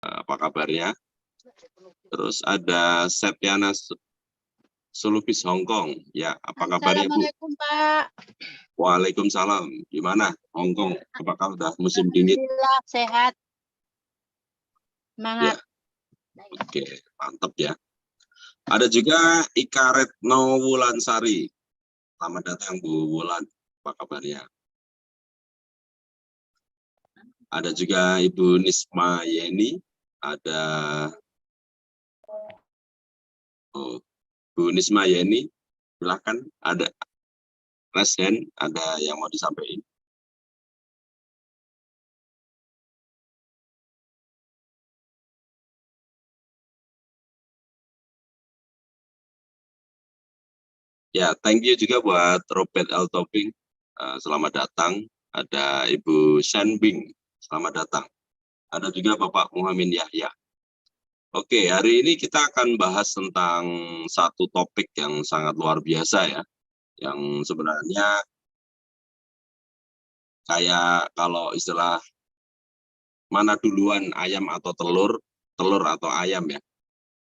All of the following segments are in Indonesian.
apa kabarnya? Terus ada Septiana Sulubis Hongkong. Ya, apa kabarnya, Bu? Assalamualaikum, Pak. Waalaikumsalam. Gimana Hongkong? Apakah udah musim dingin? Alhamdulillah sehat. Ya. Semangat. Oke, mantap ya. Ada juga Ika Retno Wulansari. Selamat datang, Bu Wulan. Apa kabarnya? Ada juga Ibu Nisma Yeni. Ada Bu Nisma Yeni. Silakan, ada raise hand, ada yang mau disampaikan. Ya, thank you juga buat Robert L. Tobing. Selamat datang. Ada Ibu Shanbing. Selamat datang. Ada juga Bapak Muhammad Yahya. Oke, hari ini kita akan bahas tentang satu topik yang sangat luar biasa ya. Yang sebenarnya kayak kalau istilah mana duluan ayam atau telur, telur atau ayam ya.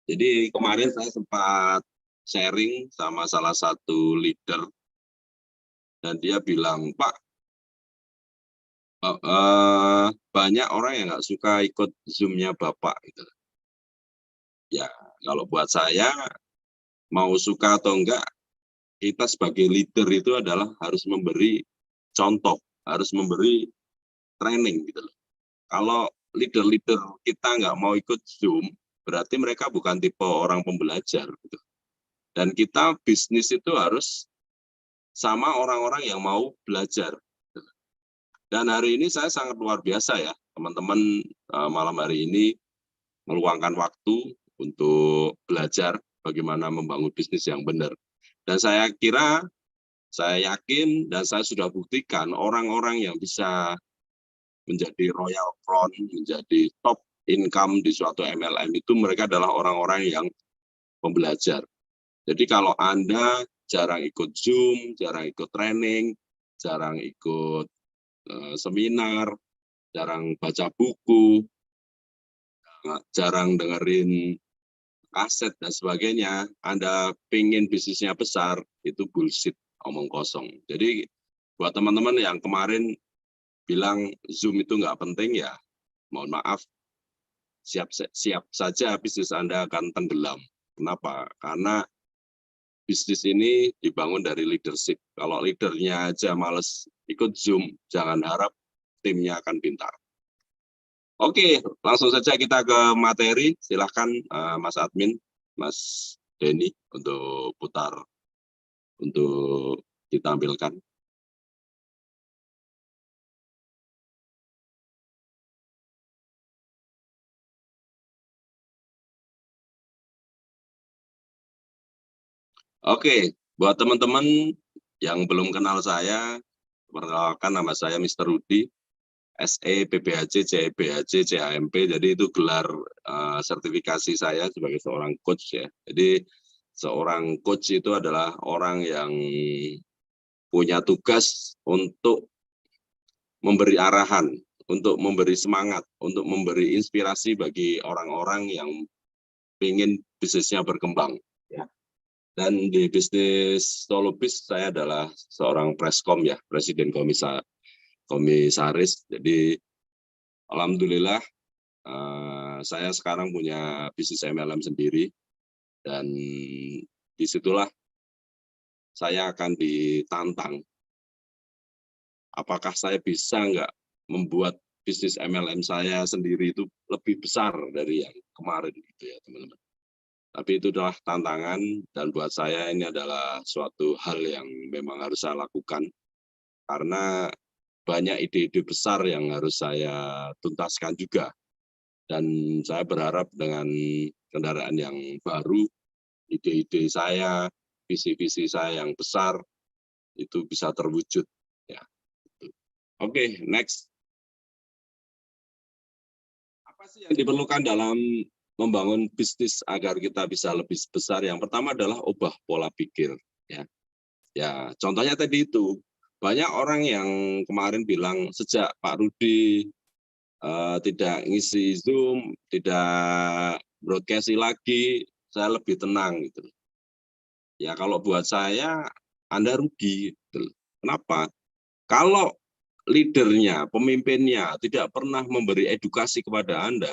Jadi kemarin saya sempat sharing sama salah satu leader dan dia bilang, Pak, banyak orang yang nggak suka ikut Zoom-nya Bapak. Gitu. Ya, kalau buat saya, mau suka atau enggak, kita sebagai leader itu adalah harus memberi contoh, harus memberi training. Gitu. Kalau leader-leader kita nggak mau ikut Zoom, berarti mereka bukan tipe orang pembelajar. Gitu. Dan kita bisnis itu harus sama orang-orang yang mau belajar. Dan hari ini saya sangat luar biasa ya, teman-teman malam hari ini meluangkan waktu untuk belajar bagaimana membangun bisnis yang benar. Dan saya kira, saya yakin, dan saya sudah buktikan orang-orang yang bisa menjadi royal crown, menjadi top income di suatu MLM itu mereka adalah orang-orang yang pembelajar. Jadi kalau Anda jarang ikut Zoom, jarang ikut training, jarang ikut seminar, jarang baca buku, jarang dengerin kaset dan sebagainya, Anda pengen bisnisnya besar, itu bullshit, omong kosong. Jadi buat teman-teman yang kemarin bilang Zoom itu nggak penting, ya mohon maaf, siap saja bisnis Anda akan tenggelam. Kenapa? Karena bisnis ini dibangun dari leadership. Kalau leadernya aja males ikut Zoom, jangan harap timnya akan pintar. Oke, langsung saja kita ke materi. Silahkan Mas Admin, Mas Denny untuk putar, untuk ditampilkan. Oke, buat teman-teman yang belum kenal saya, perkenalkan nama saya Mr. Rudi, SE, PBHC, CBHC, CHMP, jadi itu gelar sertifikasi saya sebagai seorang coach ya. Jadi seorang coach itu adalah orang yang punya tugas untuk memberi arahan, untuk memberi semangat, untuk memberi inspirasi bagi orang-orang yang ingin bisnisnya berkembang. Ya. Dan di bisnis Solubis saya adalah seorang preskom ya, presiden komisaris. Jadi alhamdulillah saya sekarang punya bisnis MLM sendiri dan disitulah saya akan ditantang. Apakah saya bisa nggak membuat bisnis MLM saya sendiri itu lebih besar dari yang kemarin gitu ya teman-teman. Tapi itu adalah tantangan dan buat saya ini adalah suatu hal yang memang harus saya lakukan karena banyak ide-ide besar yang harus saya tuntaskan juga. Dan saya berharap dengan kendaraan yang baru, ide-ide saya, visi-visi saya yang besar itu bisa terwujud. Ya. Oke, next. Apa sih yang diperlukan dalam membangun bisnis agar kita bisa lebih besar? Yang pertama adalah ubah pola pikir. Ya, contohnya tadi itu banyak orang yang kemarin bilang sejak Pak Rudi tidak ngisi Zoom, tidak broadcast lagi, saya lebih tenang gitu. Ya kalau buat saya Anda rugi gitu. Kenapa? Kalau leadernya, pemimpinnya tidak pernah memberi edukasi kepada Anda,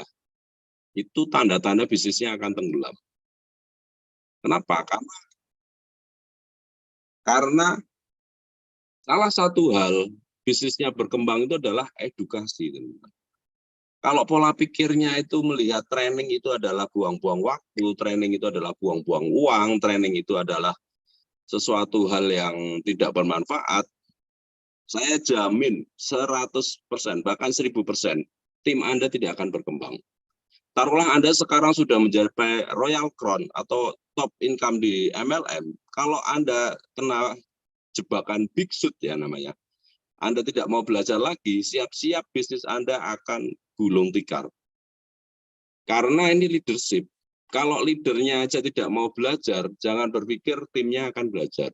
itu tanda-tanda bisnisnya akan tenggelam. Kenapa? Karena salah satu hal bisnisnya berkembang itu adalah edukasi. Kalau pola pikirnya itu melihat training itu adalah buang-buang waktu, training itu adalah buang-buang uang, training itu adalah sesuatu hal yang tidak bermanfaat, saya jamin 100%, bahkan 1000%, tim Anda tidak akan berkembang. Taruhlah Anda sekarang sudah mencapai Royal Crown atau top income di MLM, kalau Anda kena jebakan big shoot ya namanya, Anda tidak mau belajar lagi, siap-siap bisnis Anda akan gulung tikar. Karena ini leadership. Kalau leadernya aja tidak mau belajar, jangan berpikir timnya akan belajar.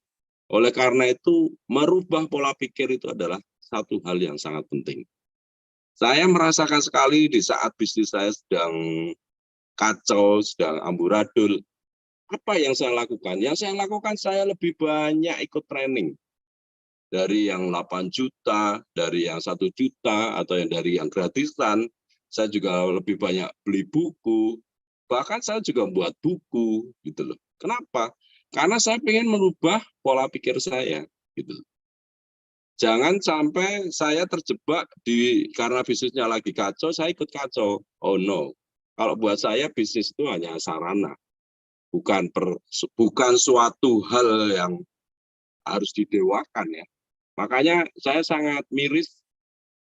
Oleh karena itu, merubah pola pikir itu adalah satu hal yang sangat penting. Saya merasakan sekali di saat bisnis saya sedang kacau, sedang amburadul. Apa yang saya lakukan? Yang saya lakukan, saya lebih banyak ikut training. Dari yang 8 juta, dari yang 1 juta, atau yang dari yang gratisan, saya juga lebih banyak beli buku, bahkan saya juga buat buku, gitu loh. Kenapa? Karena saya ingin merubah pola pikir saya, gitu. Jangan sampai saya terjebak karena bisnisnya lagi kacau, saya ikut kacau. Oh no. Kalau buat saya bisnis itu hanya sarana, bukan suatu hal yang harus didewakan ya. Makanya saya sangat miris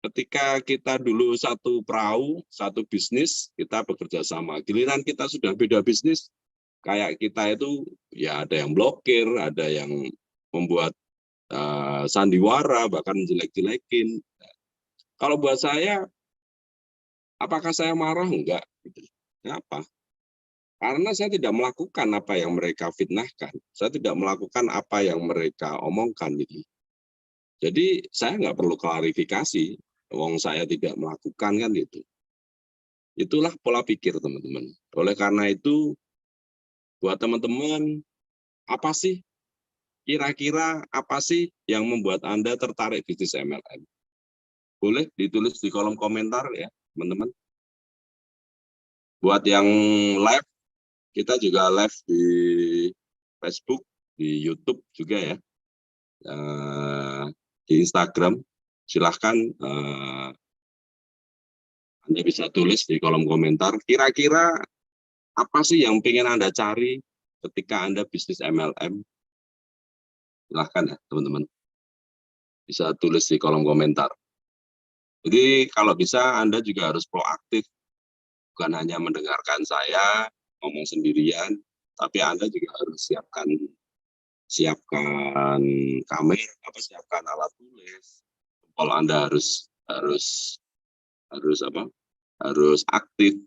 ketika kita dulu satu perahu, satu bisnis, kita bekerja sama. Giliran kita sudah beda bisnis, kayak kita itu ya ada yang blokir, ada yang membuat sandiwara, bahkan jelek-jelekin. Kalau buat saya, apakah saya marah? Enggak. Kenapa? Karena saya tidak melakukan apa yang mereka fitnahkan. Saya tidak melakukan apa yang mereka omongkan. Gitu. Jadi saya nggak perlu klarifikasi, wong saya tidak melakukan kan gitu. Itulah pola pikir teman-teman. Oleh karena itu, buat teman-teman, apa sih kira-kira apa sih yang membuat Anda tertarik bisnis MLM? Boleh ditulis di kolom komentar ya, teman-teman. Buat yang live, kita juga live di Facebook, di YouTube juga ya, di Instagram. Silahkan Anda bisa tulis di kolom komentar, kira-kira apa sih yang ingin Anda cari ketika Anda bisnis MLM? Silahkan ya teman-teman, bisa tulis di kolom komentar. Jadi kalau bisa Anda juga harus proaktif, bukan hanya mendengarkan saya ngomong sendirian, tapi Anda juga harus siapkan kamera, siapkan alat tulis. Kalau Anda harus aktif.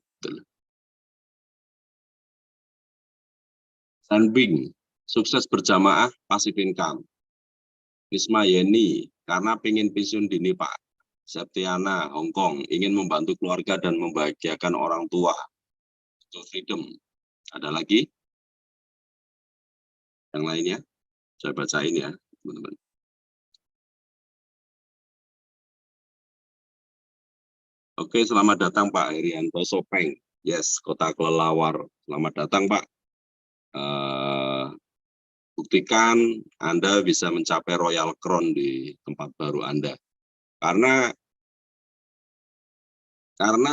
Sunbing, sukses berjamaah passive income. Isma Yeni, karena pengen pensiun dini Pak. Septiana, Hong Kong, ingin membantu keluarga dan membahagiakan orang tua. Freedom. Ada lagi? Yang lainnya? Saya bacain ya, teman-teman. Oke, selamat datang Pak Herianto Sopeng. Yes, Kota Kelelawar. Selamat datang Pak. Buktikan Anda bisa mencapai Royal Crown di tempat baru Anda. Karena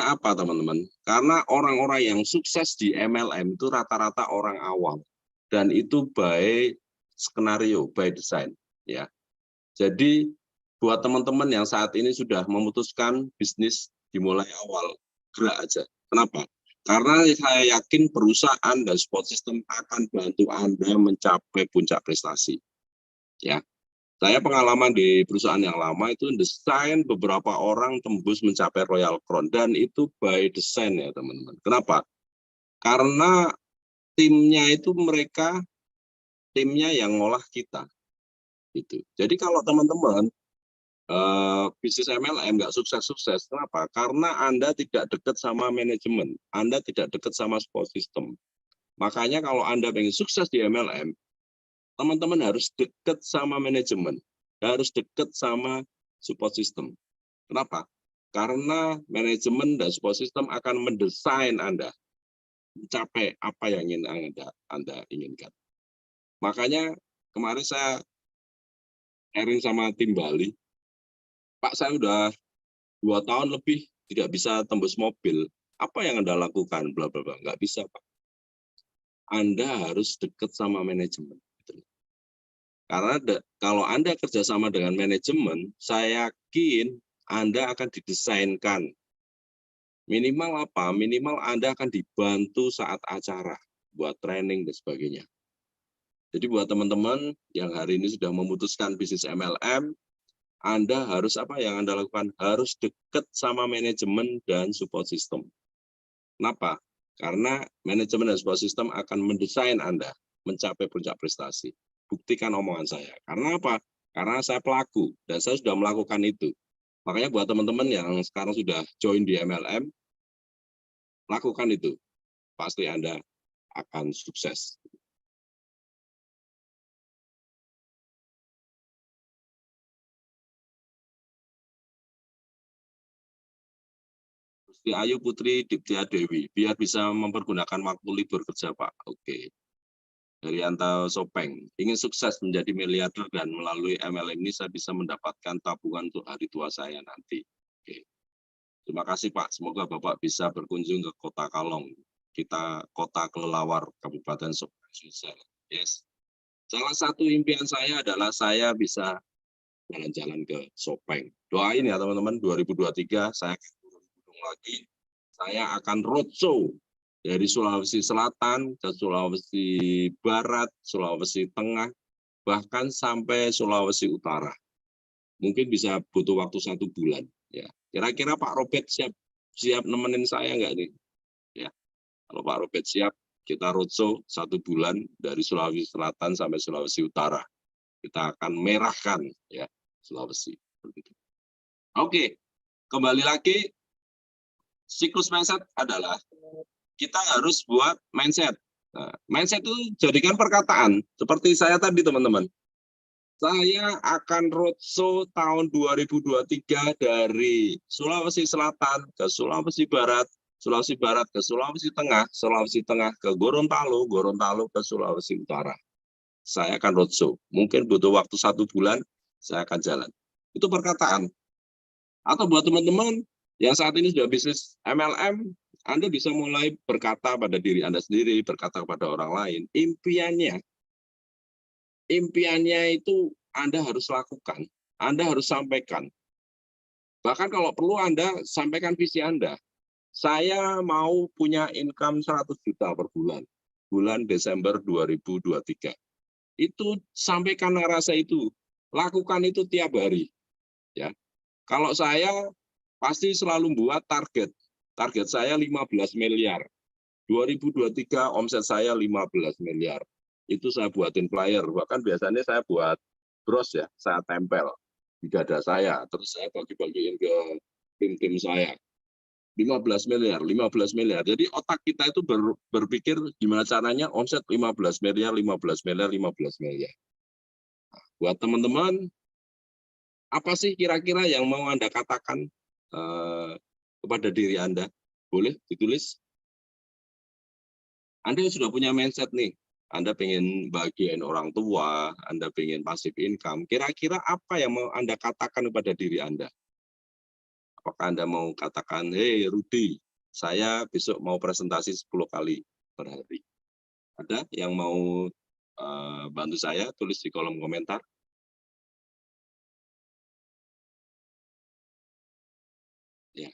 apa teman-teman? Karena orang-orang yang sukses di MLM itu rata-rata orang awam. Dan itu by skenario, by design. Ya. Jadi buat teman-teman yang saat ini sudah memutuskan bisnis dimulai awal, gerak aja. Kenapa? Karena saya yakin perusahaan dan support system akan bantu Anda mencapai puncak prestasi. Ya, saya pengalaman di perusahaan yang lama itu desain beberapa orang tembus mencapai Royal Crown dan itu by design ya teman-teman. Kenapa? Karena timnya itu timnya yang ngolah kita. Gitu. Jadi kalau teman-teman bisnis MLM nggak sukses-sukses. Kenapa? Karena Anda tidak dekat sama manajemen, Anda tidak dekat sama support system. Makanya kalau Anda pengen sukses di MLM, teman-teman harus dekat sama manajemen, harus dekat sama support system. Kenapa? Karena manajemen dan support system akan mendesain Anda mencapai apa yang ingin Anda inginkan. Makanya kemarin saya sharing sama tim Bali, Pak, saya udah 2 tahun lebih tidak bisa tembus mobil. Apa yang Anda lakukan? Bla bla bla. Nggak bisa, Pak. Anda harus dekat sama manajemen. Karena kalau Anda kerjasama dengan manajemen, saya yakin Anda akan didesainkan. Minimal apa? Minimal Anda akan dibantu saat acara, buat training dan sebagainya. Jadi buat teman-teman yang hari ini sudah memutuskan bisnis MLM, Anda harus apa yang Anda lakukan? Harus dekat sama manajemen dan support system. Kenapa? Karena manajemen dan support system akan mendesain Anda mencapai puncak prestasi. Buktikan omongan saya. Karena apa? Karena saya pelaku dan saya sudah melakukan itu. Makanya buat teman-teman yang sekarang sudah join di MLM, lakukan itu. Pasti Anda akan sukses. Gusti Ayu Putri Diptia Dewi, biar bisa mempergunakan waktu libur kerja, Pak. Oke. Herianto Sopeng, ingin sukses menjadi miliarder dan melalui MLM ini saya bisa mendapatkan tabungan untuk hari tua saya nanti. Oke. Terima kasih Pak, semoga Bapak bisa berkunjung ke Kota Kalong, kita Kota Kelelawar, Kabupaten Sopeng, Sulsel. Yes. Salah satu impian saya adalah saya bisa jalan-jalan ke Sopeng. Doain ya teman-teman, 2023 saya akan turun gunung lagi, saya akan roadshow dari Sulawesi Selatan ke Sulawesi Barat, Sulawesi Tengah, bahkan sampai Sulawesi Utara. Mungkin bisa butuh waktu 1 bulan. Ya, kira-kira Pak Robert siap nemenin saya nggak nih? Ya, kalau Pak Robert siap, kita roadshow 1 bulan dari Sulawesi Selatan sampai Sulawesi Utara. Kita akan merahkan ya Sulawesi. Oke, kembali lagi, siklus mindset adalah kita harus buat mindset. Nah, mindset itu jadikan perkataan. Seperti saya tadi, teman-teman. Saya akan roadshow tahun 2023 dari Sulawesi Selatan ke Sulawesi Barat, Sulawesi Barat ke Sulawesi Tengah ke Gorontalo, Gorontalo ke Sulawesi Utara. Saya akan roadshow. Mungkin butuh waktu 1 bulan, saya akan jalan. Itu perkataan. Atau buat teman-teman yang saat ini sudah bisnis MLM, Anda bisa mulai berkata pada diri Anda sendiri, berkata kepada orang lain, impiannya itu Anda harus lakukan, Anda harus sampaikan. Bahkan kalau perlu Anda sampaikan visi Anda. Saya mau punya income 100 juta per bulan, bulan Desember 2023. Itu sampaikan narasi itu, lakukan itu tiap hari. Ya. Kalau saya pasti selalu buat target. Target saya 15 miliar. 2023 omset saya 15 miliar. Itu saya buatin flyer. Bahkan biasanya saya buat bros ya, saya tempel di dada saya. Terus saya bagi-bagiin ke tim-tim saya. 15 miliar, 15 miliar. Jadi otak kita itu berpikir gimana caranya omset 15 miliar, 15 miliar, 15 miliar. Nah, buat teman-teman, apa sih kira-kira yang mau Anda katakan kepada diri Anda? Boleh ditulis. Anda sudah punya mindset nih. Anda pengen bagian orang tua, Anda pengen passive income. Kira-kira apa yang mau Anda katakan kepada diri Anda? Apakah Anda mau katakan, hey Rudy, saya besok mau presentasi 10 kali per hari. Ada yang mau bantu saya? Tulis di kolom komentar. Ya.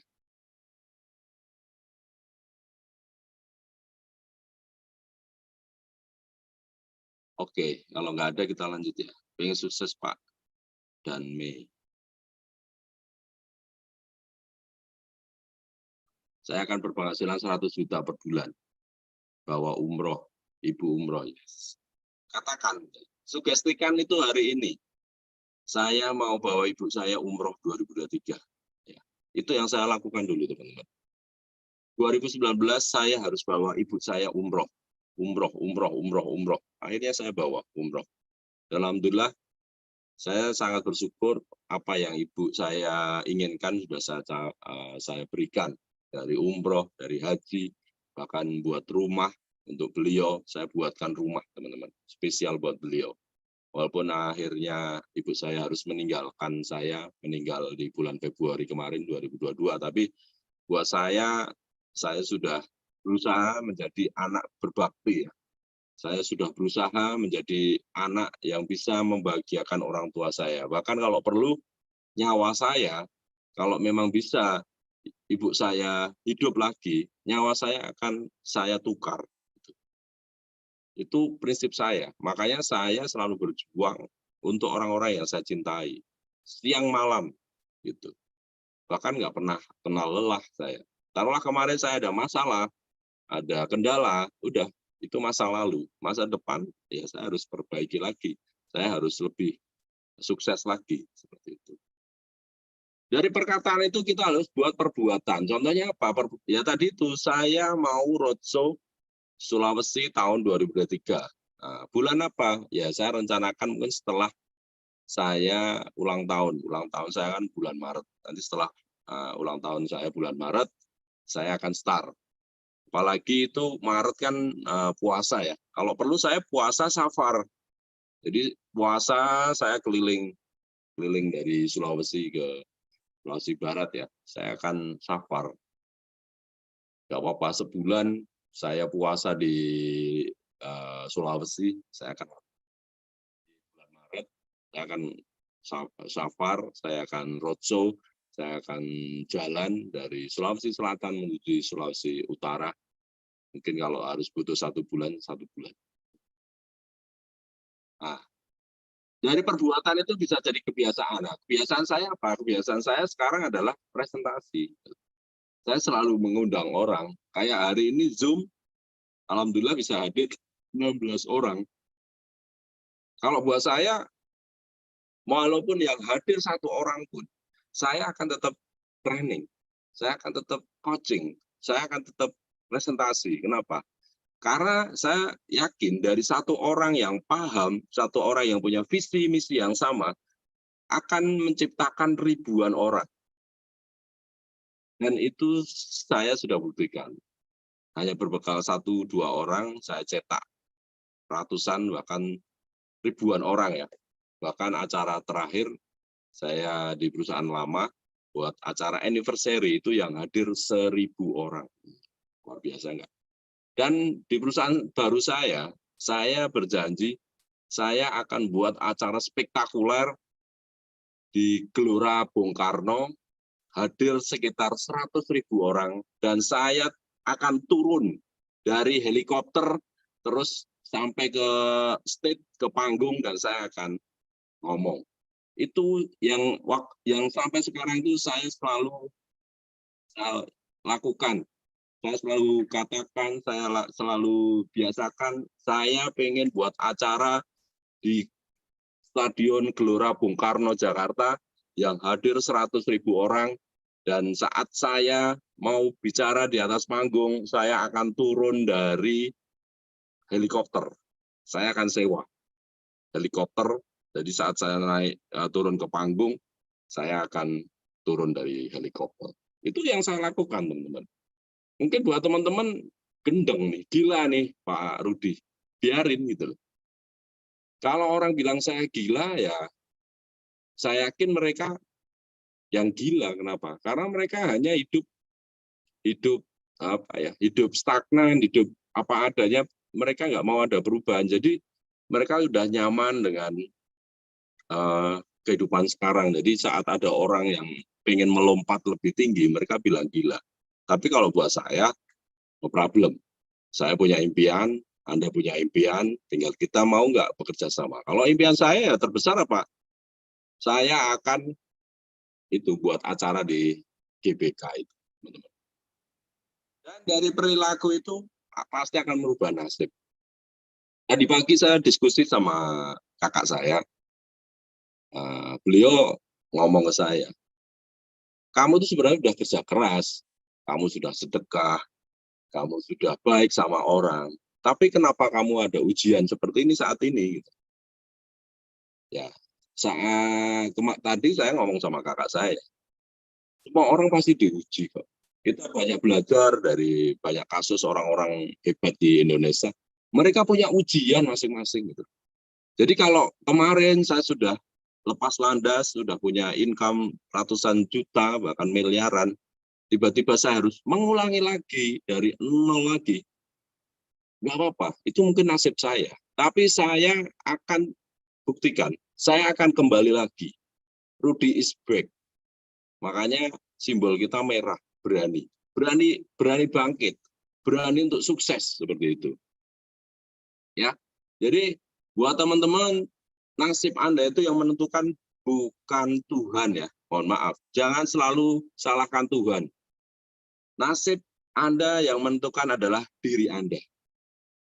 Oke, kalau nggak ada kita lanjut ya. Pengen sukses Pak dan Mei. Saya akan berpenghasilan 100 juta per bulan. Bawa umroh, ibu umroh. Yes. Katakan, sugestikan itu hari ini. saya mau bawa ibu saya umroh 2023. Ya, itu yang saya lakukan dulu, teman-teman. 2019 saya harus bawa ibu saya umroh. Umroh. Akhirnya saya bawa umroh. Dan alhamdulillah, saya sangat bersyukur apa yang ibu saya inginkan sudah saya berikan. Dari umroh, dari haji, bahkan buat rumah untuk beliau, saya buatkan rumah, teman-teman. Spesial buat beliau. Walaupun akhirnya ibu saya harus meninggalkan saya, meninggal di bulan Februari kemarin 2022, tapi buat saya sudah berusaha menjadi anak berbakti ya. Saya sudah berusaha menjadi anak yang bisa membahagiakan orang tua saya. Bahkan kalau perlu nyawa saya, kalau memang bisa ibu saya hidup lagi, nyawa saya akan saya tukar. Itu prinsip saya. Makanya saya selalu berjuang untuk orang-orang yang saya cintai. Siang malam gitu. Bahkan nggak pernah kenal lelah saya. Taruhlah kemarin saya ada masalah, ada kendala, udah itu masa lalu. Masa depan ya saya harus perbaiki lagi. Saya harus lebih sukses lagi seperti itu. Dari perkataan itu kita harus buat perbuatan. Contohnya apa? Ya tadi itu saya mau roadshow Sulawesi tahun 2023. Nah, bulan apa? Ya saya rencanakan mungkin setelah saya ulang tahun. Ulang tahun saya kan bulan Maret. Nanti setelah ulang tahun saya bulan Maret, saya akan start. Apalagi itu Maret kan puasa ya. Kalau perlu saya puasa safar. Jadi puasa saya keliling dari Sulawesi ke Sulawesi Barat ya. Saya akan safar. Gak apa-apa sebulan saya puasa di Sulawesi. Saya akan di bulan Maret. Saya akan safar. Saya akan roadshow. Saya akan jalan dari Sulawesi Selatan menuju Sulawesi Utara. Mungkin kalau harus butuh 1 bulan, 1 bulan. Nah, dari perbuatan itu bisa jadi kebiasaan. Nah, kebiasaan saya apa? Kebiasaan saya sekarang adalah presentasi. Saya selalu mengundang orang. Kayak hari ini Zoom, alhamdulillah bisa hadir 16 orang. Kalau buat saya, walaupun yang hadir 1 orang pun, saya akan tetap training. Saya akan tetap coaching. Saya akan tetap presentasi. Kenapa? Karena saya yakin dari 1 orang yang paham, 1 orang yang punya visi misi yang sama, akan menciptakan ribuan orang. Dan itu saya sudah buktikan. Hanya berbekal 1-2 orang, saya cetak ratusan bahkan ribuan orang ya. Bahkan acara terakhir saya di perusahaan lama, buat acara anniversary itu yang hadir 1.000 orang. Luar biasa enggak? Dan di perusahaan baru saya berjanji saya akan buat acara spektakuler di Gelora Bung Karno, hadir sekitar 100.000 orang, dan saya akan turun dari helikopter, terus sampai ke stage, ke panggung, dan saya akan ngomong. Itu yang sampai sekarang itu saya selalu lakukan. Saya selalu katakan, saya selalu biasakan, saya pengen buat acara di Stadion Gelora Bung Karno, Jakarta, yang hadir 100.000 orang, dan saat saya mau bicara di atas panggung, saya akan turun dari helikopter. Saya akan sewa helikopter, jadi saat saya turun ke panggung, saya akan turun dari helikopter. Itu yang saya lakukan, teman-teman. Mungkin buat teman-teman gendeng nih, gila nih Pak Rudi, biarin gitu loh. Kalau orang bilang saya gila ya, saya yakin mereka yang gila. Kenapa? Karena mereka hanya hidup hidup stagnan, hidup apa adanya. Mereka nggak mau ada perubahan. Jadi mereka sudah nyaman dengan kehidupan sekarang. Jadi saat ada orang yang pengen melompat lebih tinggi, mereka bilang gila. Tapi kalau buat saya, no problem. Saya punya impian, Anda punya impian, tinggal kita mau nggak bekerja sama. Kalau impian saya ya terbesar apa? Saya akan itu buat acara di GBK itu, teman-teman. Dan dari perilaku itu pasti akan merubah nasib. Tadi pagi saya diskusi sama kakak saya. Beliau ngomong ke saya, kamu tuh sebenarnya sudah kerja keras, kamu sudah sedekah, kamu sudah baik sama orang, tapi kenapa kamu ada ujian seperti ini saat ini? Gitu. Ya, tadi saya ngomong sama kakak saya, semua orang pasti diuji kok. Kita banyak belajar dari banyak kasus orang-orang hebat di Indonesia. Mereka punya ujian masing-masing gitu. Jadi kalau kemarin saya sudah lepas landas, sudah punya income ratusan juta, bahkan miliaran, tiba-tiba saya harus mengulangi lagi dari nol lagi. Nggak apa-apa, itu mungkin nasib saya. Tapi saya akan buktikan, saya akan kembali lagi. Rudy is back. Makanya simbol kita merah, berani. Berani bangkit, berani untuk sukses seperti itu. Ya. Jadi buat teman-teman, nasib Anda itu yang menentukan bukan Tuhan ya. Mohon maaf, jangan selalu salahkan Tuhan. Nasib Anda yang menentukan adalah diri Anda.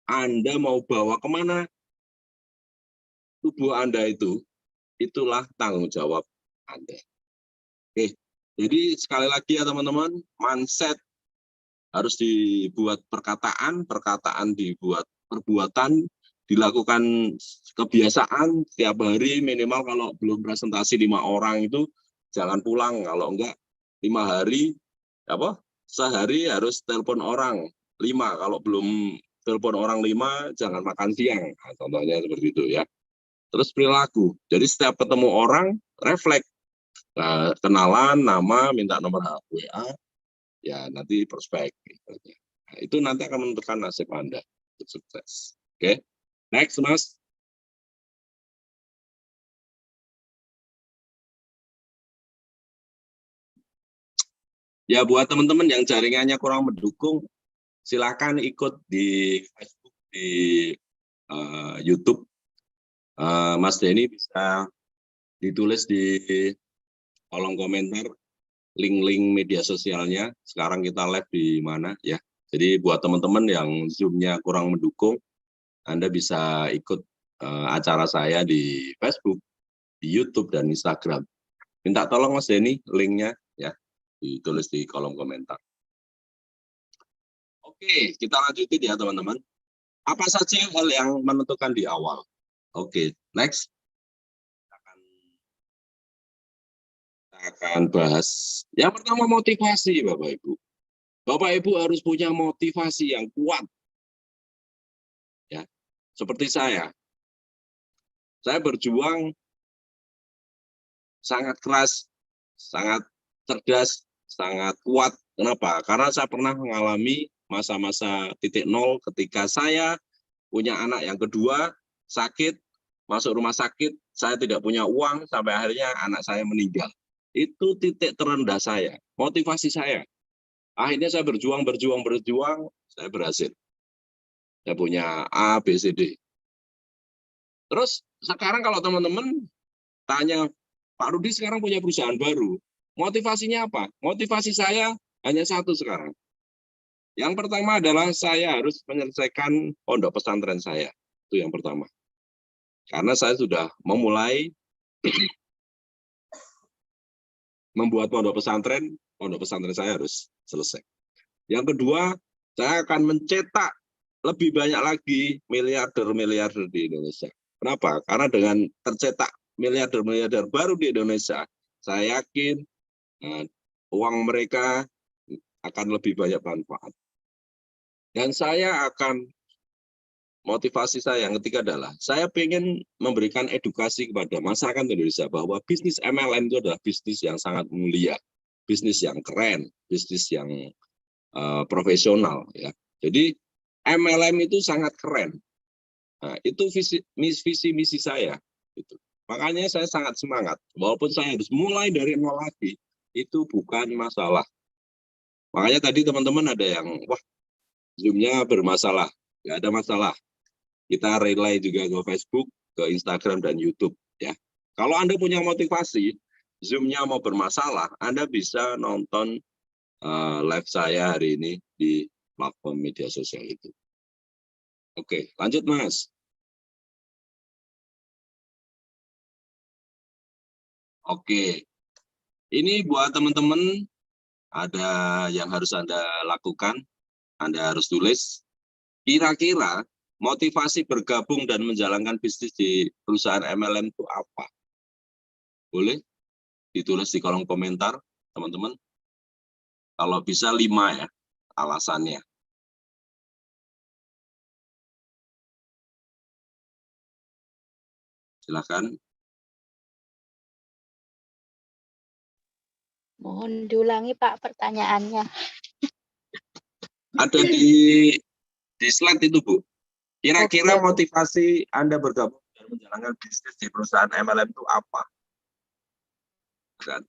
Anda mau bawa kemana tubuh Anda itu, itulah tanggung jawab Anda. Oke, jadi sekali lagi ya teman-teman, mindset harus dibuat perkataan, perkataan dibuat perbuatan, dilakukan kebiasaan tiap hari minimal kalau belum presentasi 5 orang itu jangan pulang, kalau enggak 5 hari sehari harus telepon orang 5, kalau belum telepon orang 5 jangan makan siang, nah, contohnya seperti itu ya. Terus perilaku, jadi setiap ketemu orang refleks, kenalan, nama, minta nomor WA, ya nanti prospek. Nah, itu nanti akan menentukan nasib Anda untuk sukses. Oke, next Mas. Ya buat teman-teman yang jaringannya kurang mendukung, silakan ikut di Facebook, di YouTube. Mas Denny bisa ditulis di kolom komentar link-link media sosialnya. Sekarang kita live di mana ya. Jadi buat teman-teman yang Zoom-nya kurang mendukung, Anda bisa ikut acara saya di Facebook, di YouTube, dan Instagram. Minta tolong Mas Denny linknya ya, ditulis di kolom komentar. Oke, kita lanjutin ya teman-teman. Apa saja hal yang menentukan di awal? Oke, next. Kita akan bahas yang pertama motivasi Bapak Ibu. Bapak Ibu harus punya motivasi yang kuat. Ya, seperti saya berjuang sangat keras, sangat cerdas, sangat kuat. Kenapa? Karena saya pernah mengalami masa-masa titik nol ketika saya punya anak yang kedua, sakit, masuk rumah sakit, saya tidak punya uang, sampai akhirnya anak saya meninggal. Itu titik terendah saya, motivasi saya. Akhirnya saya berjuang, saya berhasil. Saya punya A, B, C, D. Terus sekarang kalau teman-teman tanya, Pak Rudi sekarang punya perusahaan baru, motivasinya apa? Motivasi saya hanya satu sekarang. Yang pertama adalah saya harus menyelesaikan pondok pesantren saya. Itu yang pertama. Karena saya sudah memulai membuat pondok pesantren saya harus selesai. Yang kedua, saya akan mencetak lebih banyak lagi miliarder-miliarder di Indonesia. Kenapa? Karena dengan tercetak miliarder-miliarder baru di Indonesia, saya yakin uang mereka akan lebih banyak manfaat. Dan saya akan, motivasi saya yang ketiga adalah, saya ingin memberikan edukasi kepada masyarakat Indonesia bahwa bisnis MLM itu adalah bisnis yang sangat mulia, bisnis yang keren, bisnis yang profesional. Ya. Jadi MLM itu sangat keren. Nah, itu visi misi saya. Gitu. Makanya saya sangat semangat, walaupun saya harus mulai dari nol lagi, itu bukan masalah. Makanya tadi teman-teman ada yang, wah, Zoom-nya bermasalah. Nggak ada masalah. Kita relay juga ke Facebook, ke Instagram, dan YouTube. Ya. Kalau Anda punya motivasi, Zoom-nya mau bermasalah, Anda bisa nonton live saya hari ini di platform media sosial itu. Oke, lanjut Mas. Oke, ini buat teman-teman ada yang harus Anda lakukan, Anda harus tulis. Kira-kira motivasi bergabung dan menjalankan bisnis di perusahaan MLM itu apa? Boleh ditulis di kolom komentar, teman-teman. Kalau bisa 5 ya, alasannya. Silakan. Mohon diulangi Pak pertanyaannya. Ada di slide itu, Bu. Kira-kira motivasi Anda bergabung dan menjalankan bisnis di perusahaan MLM itu apa? Kan?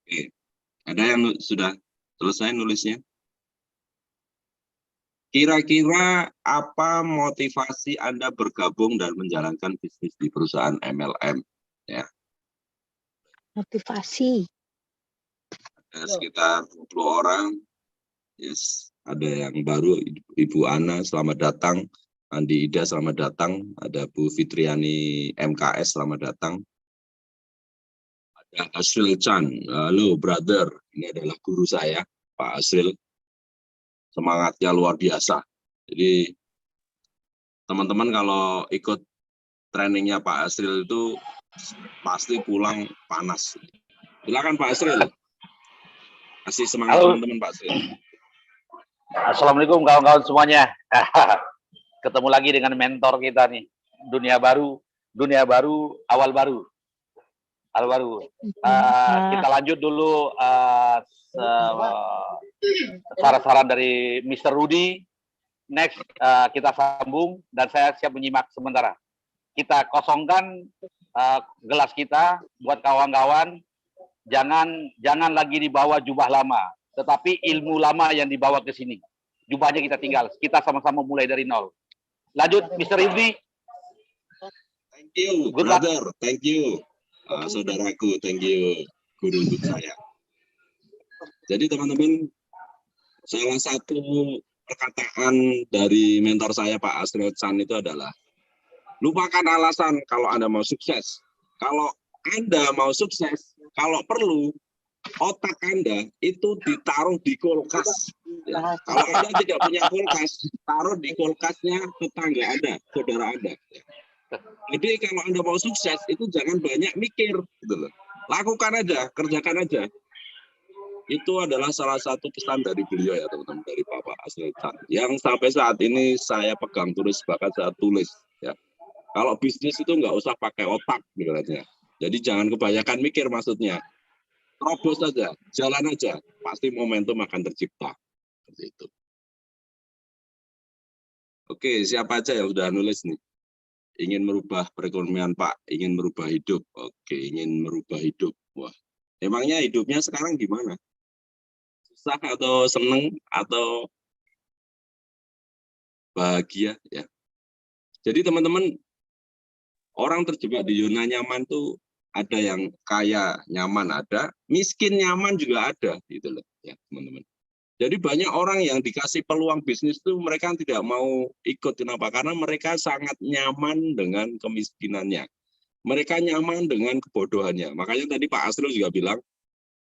Oke. Ada yang sudah selesai nulisnya? Kira-kira apa motivasi Anda bergabung dan menjalankan bisnis di perusahaan MLM? Ya, Motivasi. ada sekitar 20 orang. Yes, ada yang baru, Ibu Ana, selamat datang. Andi Ida, selamat datang. Ada Bu Fitriani MKS, selamat datang. Ada Asril Chan, halo brother. Ini adalah guru saya, Pak Asril. Semangatnya luar biasa. Jadi teman-teman kalau ikut trainingnya Pak Asril itu pasti pulang panas. Silakan Pak Asril. Kasih semangat teman-teman Pak Asril. Assalamualaikum kawan-kawan semuanya. Ketemu lagi dengan mentor kita nih. Dunia baru, awal baru. Kita lanjut dulu saran-saran dari Mr. Rudy. Next kita sambung dan saya siap menyimak sementara. Kita kosongkan gelas kita buat kawan-kawan. Jangan lagi dibawa jubah lama, tetapi ilmu lama yang dibawa ke sini. Jubahnya kita tinggal. Kita sama-sama mulai dari nol. Lanjut, Mr. Rudy. Thank you, brother. Thank you. Saudaraku, thank you, guru untuk saya. Jadi teman-teman, salah satu perkataan dari mentor saya Pak Asril Chan itu adalah lupakan alasan kalau Anda mau sukses. Kalau Anda mau sukses, kalau perlu otak Anda itu ditaruh di kulkas. Ya. Kalau Anda tidak punya kulkas, taruh di kulkasnya tetangga Anda, saudara Anda. Ya. Jadi kalau Anda mau sukses itu jangan banyak mikir, gitu loh. Lakukan aja, kerjakan aja. Itu adalah salah satu pesan dari beliau ya teman-teman, dari Bapak Asril Chan. Yang sampai saat ini saya pegang terus, bahkan saya tulis. Ya. Kalau bisnis itu nggak usah pakai otak, sebenarnya. Jadi jangan kebanyakan mikir maksudnya. Terobos saja, jalan aja, pasti momentum akan tercipta. Seperti itu. Oke, siapa aja yang sudah nulis nih? Ingin merubah perekonomian Pak, ingin merubah hidup. Oke, ingin merubah hidup. Wah, emangnya hidupnya sekarang gimana? Susah atau seneng atau bahagia ya? Jadi teman-teman, orang terjebak di zona nyaman tuh ada yang kaya nyaman ada, miskin nyaman juga ada, gitu loh ya teman-teman. Jadi banyak orang yang dikasih peluang bisnis itu mereka tidak mau ikut. Kenapa? Karena mereka sangat nyaman dengan kemiskinannya. Mereka nyaman dengan kebodohannya. Makanya tadi Pak Asril juga bilang,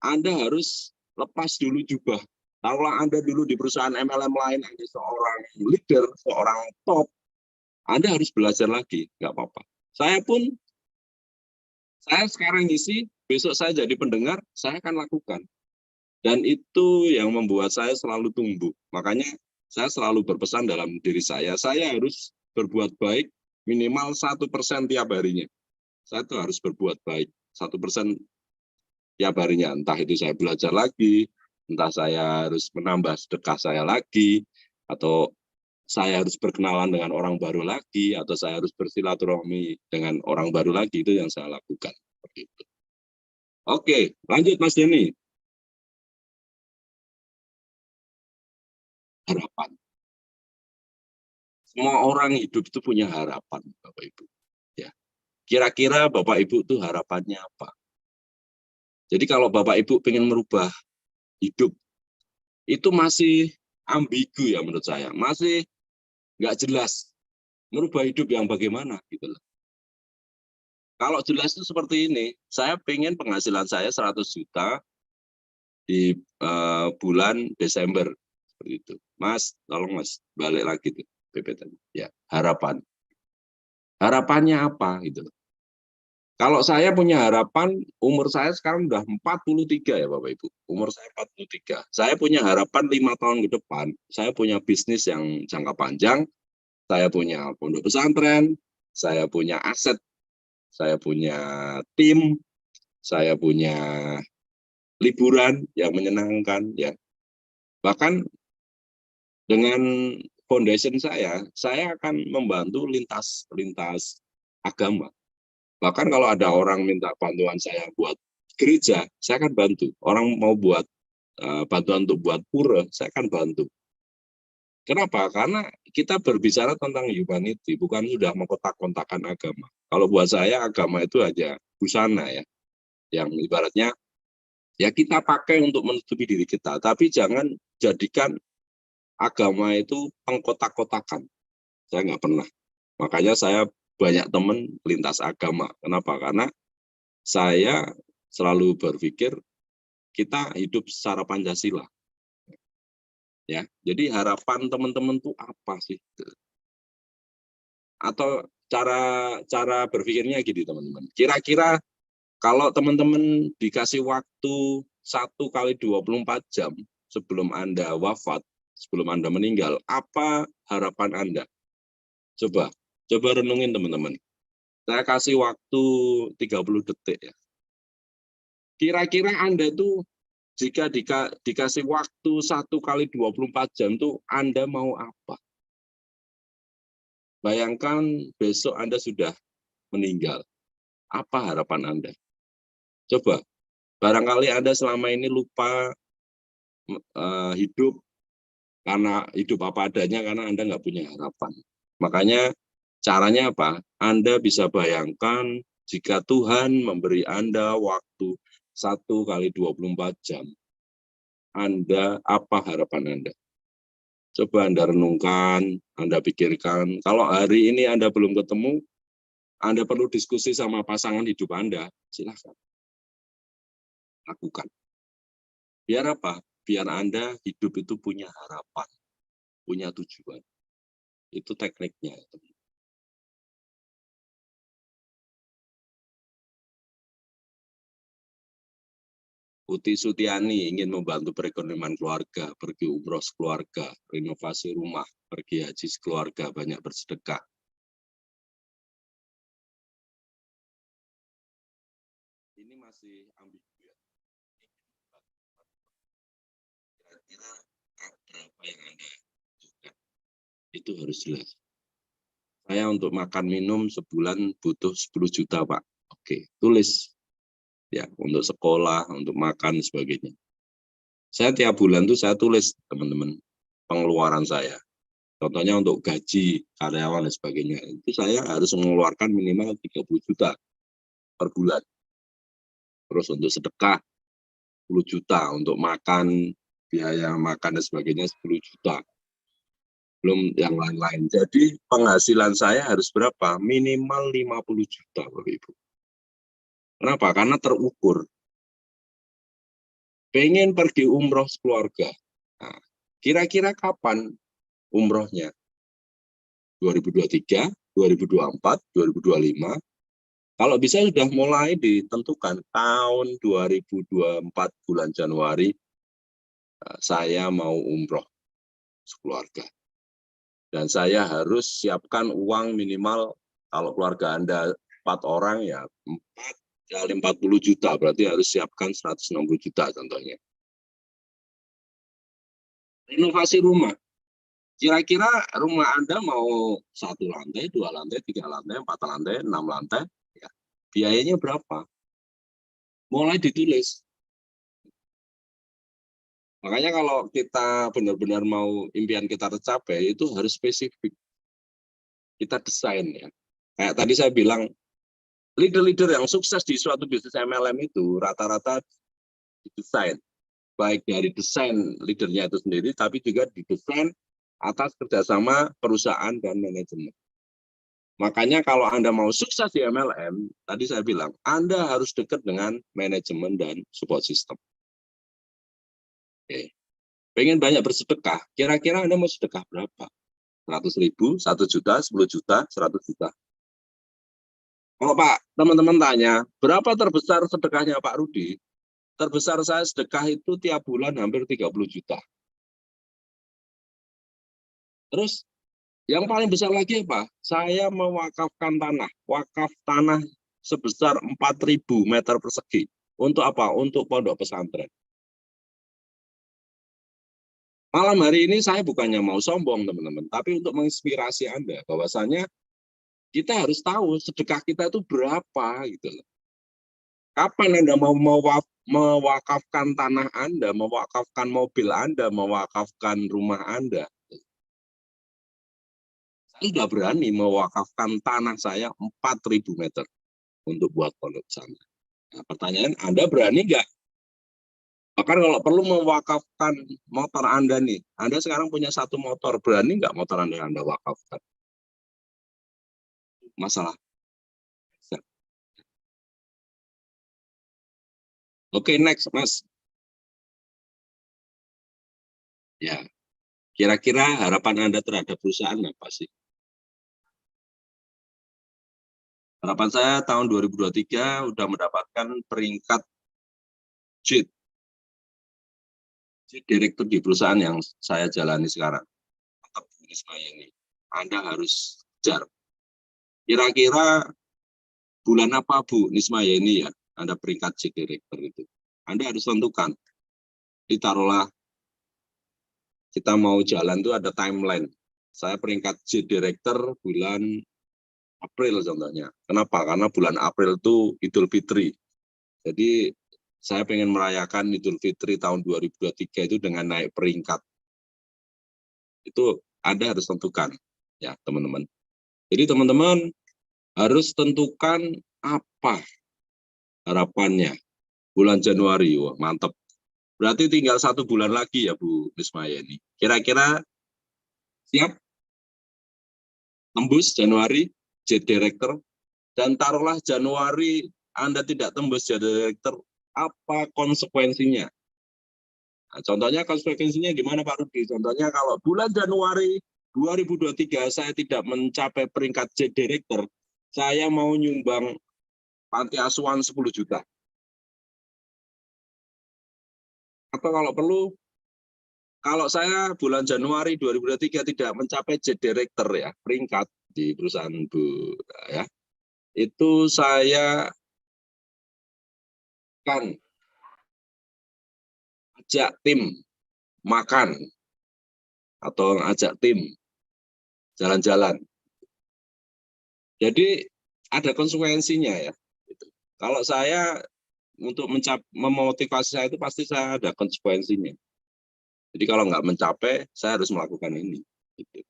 Anda harus lepas dulu jubah. Kalau Anda dulu di perusahaan MLM lain, Anda seorang leader, seorang top, Anda harus belajar lagi. Nggak apa-apa. Saya sekarang ngisi, besok saya jadi pendengar, saya akan lakukan. Dan itu yang membuat saya selalu tumbuh. Makanya saya selalu berpesan dalam diri saya harus berbuat baik minimal 1% tiap harinya. Saya tuh harus berbuat baik 1% tiap harinya. Entah itu saya belajar lagi, entah saya harus menambah sedekah saya lagi, atau saya harus berkenalan dengan orang baru lagi, atau saya harus bersilaturahmi dengan orang baru lagi, itu yang saya lakukan. Oke, lanjut Mas Denny. Harapan. Semua orang hidup itu punya harapan, Bapak Ibu. Ya. Kira-kira Bapak Ibu itu harapannya apa? Jadi kalau Bapak Ibu pengen merubah hidup, itu masih ambigu ya menurut saya. Masih nggak jelas. Merubah hidup yang bagaimana gitu loh. Kalau jelas itu seperti ini, saya pengen penghasilan saya 100 juta di bulan Desember. Seperti itu. Mas, tolong Mas, balik lagi tuh PPT. Ya, harapan. Harapannya apa gitu loh. Kalau saya punya harapan, umur saya sekarang udah 43 ya Bapak Ibu. Umur saya 43. Saya punya harapan 5 tahun ke depan. Saya punya bisnis yang jangka panjang. Saya punya pondok pesantren. Saya punya aset. Saya punya tim. Saya punya liburan yang menyenangkan. Ya. Bahkan dengan foundation saya akan membantu lintas agama. Bahkan kalau ada orang minta bantuan saya buat gereja, saya akan bantu. Orang mau buat bantuan untuk buat pura, saya akan bantu. Kenapa? Karena kita berbicara tentang humanity, bukan sudah mengkotak-kotakan agama. Kalau buat saya agama itu aja busana ya, yang ibaratnya ya kita pakai untuk menutupi diri kita, tapi jangan jadikan agama itu pengkotak-kotakan. Saya nggak pernah. Makanya saya banyak teman lintas agama. Kenapa? Karena saya selalu berpikir kita hidup secara Pancasila. Ya, jadi harapan teman-teman tuh apa sih? Atau cara berpikirnya gini teman-teman. Kira-kira kalau teman-teman dikasih waktu 1 kali 24 jam sebelum Anda wafat, sebelum Anda meninggal, apa harapan Anda? Coba renungin teman-teman. Saya kasih waktu 30 detik ya. Kira-kira Anda tuh jika dikasih waktu 1 kali 24 jam tuh Anda mau apa? Bayangkan besok Anda sudah meninggal. Apa harapan Anda? Coba, barangkali Anda selama ini lupa hidup karena hidup apa adanya karena Anda nggak punya harapan. Makanya caranya apa? Anda bisa bayangkan jika Tuhan memberi Anda waktu 1 kali 24 jam. Anda, apa harapan Anda? Coba Anda renungkan, Anda pikirkan. Kalau hari ini Anda belum ketemu, Anda perlu diskusi sama pasangan hidup Anda, silahkan. Lakukan. Biar apa? Biar Anda hidup itu punya harapan, punya tujuan. Itu tekniknya. Putih Sutiani ingin membantu perekonomian keluarga, pergi umroh sekeluarga, renovasi rumah, pergi haji sekeluarga, banyak bersedekah. Ini masih ambigu ya. Kira-kira apa yang Anda lakukan? Itu harus jelas. Saya untuk makan minum sebulan butuh 10 juta, Pak. Oke, tulis. Ya, untuk sekolah, untuk makan, sebagainya. Saya tiap bulan tuh saya tulis, teman-teman, pengeluaran saya. Contohnya untuk gaji karyawan dan sebagainya. Itu saya harus mengeluarkan minimal 30 juta per bulan. Terus untuk sedekah 10 juta, untuk makan, biaya makan dan sebagainya 10 juta. Belum yang lain-lain. Jadi penghasilan saya harus berapa? Minimal 50 juta, Bapak Ibu. Kenapa? Karena terukur. Pengen pergi umroh sekeluarga. Nah, kira-kira kapan umrohnya? 2023, 2024, 2025. Kalau bisa sudah mulai ditentukan tahun 2024 bulan Januari saya mau umroh sekeluarga. Dan saya harus siapkan uang minimal kalau keluarga Anda 4 orang ya 4 kali 40 juta, berarti harus siapkan 160 juta contohnya. Renovasi rumah. Kira-kira rumah Anda mau 1 lantai, 2 lantai, 3 lantai, 4 lantai, 6 lantai, ya. Biayanya berapa? Mulai ditulis. Makanya kalau kita benar-benar mau impian kita tercapai, itu harus spesifik. kita desain ya. Kayak tadi saya bilang, leader-leader yang sukses di suatu bisnis MLM itu rata-rata didesain. Baik dari desain leadernya itu sendiri, tapi juga didesain atas kerjasama perusahaan dan manajemen. Makanya kalau Anda mau sukses di MLM, tadi saya bilang, Anda harus dekat dengan manajemen dan support system. Oke. Pengen banyak bersedekah, kira-kira Anda mau sedekah berapa? 100.000, 1 juta, 10 juta, 100 juta. Kalau Pak, teman-teman tanya, berapa terbesar sedekahnya Pak Rudi? Terbesar saya sedekah itu tiap bulan hampir 30 juta. Terus yang paling besar lagi apa? Saya mewakafkan tanah. Wakaf tanah sebesar 4.000 meter persegi. Untuk apa? Untuk pondok pesantren. Malam hari ini saya bukannya mau sombong, teman-teman, tapi untuk menginspirasi Anda bahwasanya kita harus tahu sedekah kita itu berapa gitu loh. Kapan Anda mau mewakafkan tanah Anda, mewakafkan mobil Anda, mewakafkan rumah Anda? Saya sudah berani mewakafkan tanah saya 4.000 meter untuk buat pondok pesantren. Nah, pertanyaan, Anda berani nggak? Bahkan kalau perlu mewakafkan motor Anda nih, Anda sekarang punya 1 motor, berani nggak motor Anda wakafkan? Masalah. Oke, next, Mas. Ya, kira-kira harapan Anda terhadap perusahaan apa sih? Harapan saya tahun 2023 udah mendapatkan peringkat JIT direktur di perusahaan yang saya jalani sekarang. Tetap ini. Anda harus kejar. Kira-kira bulan apa Bu Nismaya ini ya, Anda peringkat JIT direktur itu. Anda harus tentukan. Ditaruhlah kita mau jalan itu ada timeline. Saya peringkat JIT direktur bulan April contohnya. Kenapa? Karena bulan April itu Idul Fitri. Jadi saya pengen merayakan Idul Fitri tahun 2023 itu dengan naik peringkat. Itu Anda harus tentukan, ya teman-teman. Jadi teman-teman harus tentukan apa harapannya. Bulan Januari, wah mantap. Berarti tinggal 1 bulan lagi ya Bu Nismaya ini. Kira-kira siap tembus Januari, JIT Director, dan taruhlah Januari Anda tidak tembus JIT Director, apa konsekuensinya? Nah, contohnya konsekuensinya gimana Pak Rudi? Contohnya kalau bulan Januari 2023 saya tidak mencapai peringkat JIT Director, saya mau nyumbang panti asuhan 10 juta. Atau kalau perlu, kalau saya bulan Januari 2023 tidak mencapai JIT Director ya, peringkat di perusahaan Bu ya, itu saya akan ajak tim makan atau ajak tim jalan-jalan. Jadi ada konsekuensinya ya. Kalau saya untuk memotivasi saya itu pasti saya ada konsekuensinya. Jadi kalau nggak mencapai, saya harus melakukan ini. Gitu.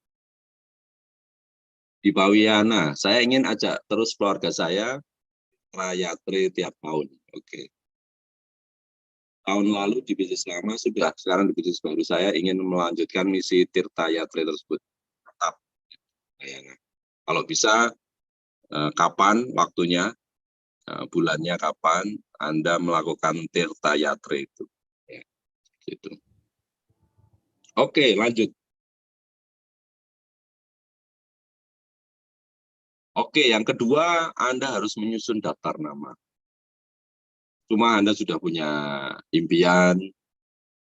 Di Pawiana, saya ingin ajak terus keluarga saya Yatri tiap tahun. Oke. Tahun lalu di bisnis lama sudah, sekarang di bisnis baru saya ingin melanjutkan misi Tirta Yatri tersebut. Tetap. Kalau bisa, kapan waktunya, bulannya kapan Anda melakukan Tirta Yatri itu. Ya, gitu. Oke, lanjut. Oke, yang kedua, Anda harus menyusun daftar nama. Cuma Anda sudah punya impian,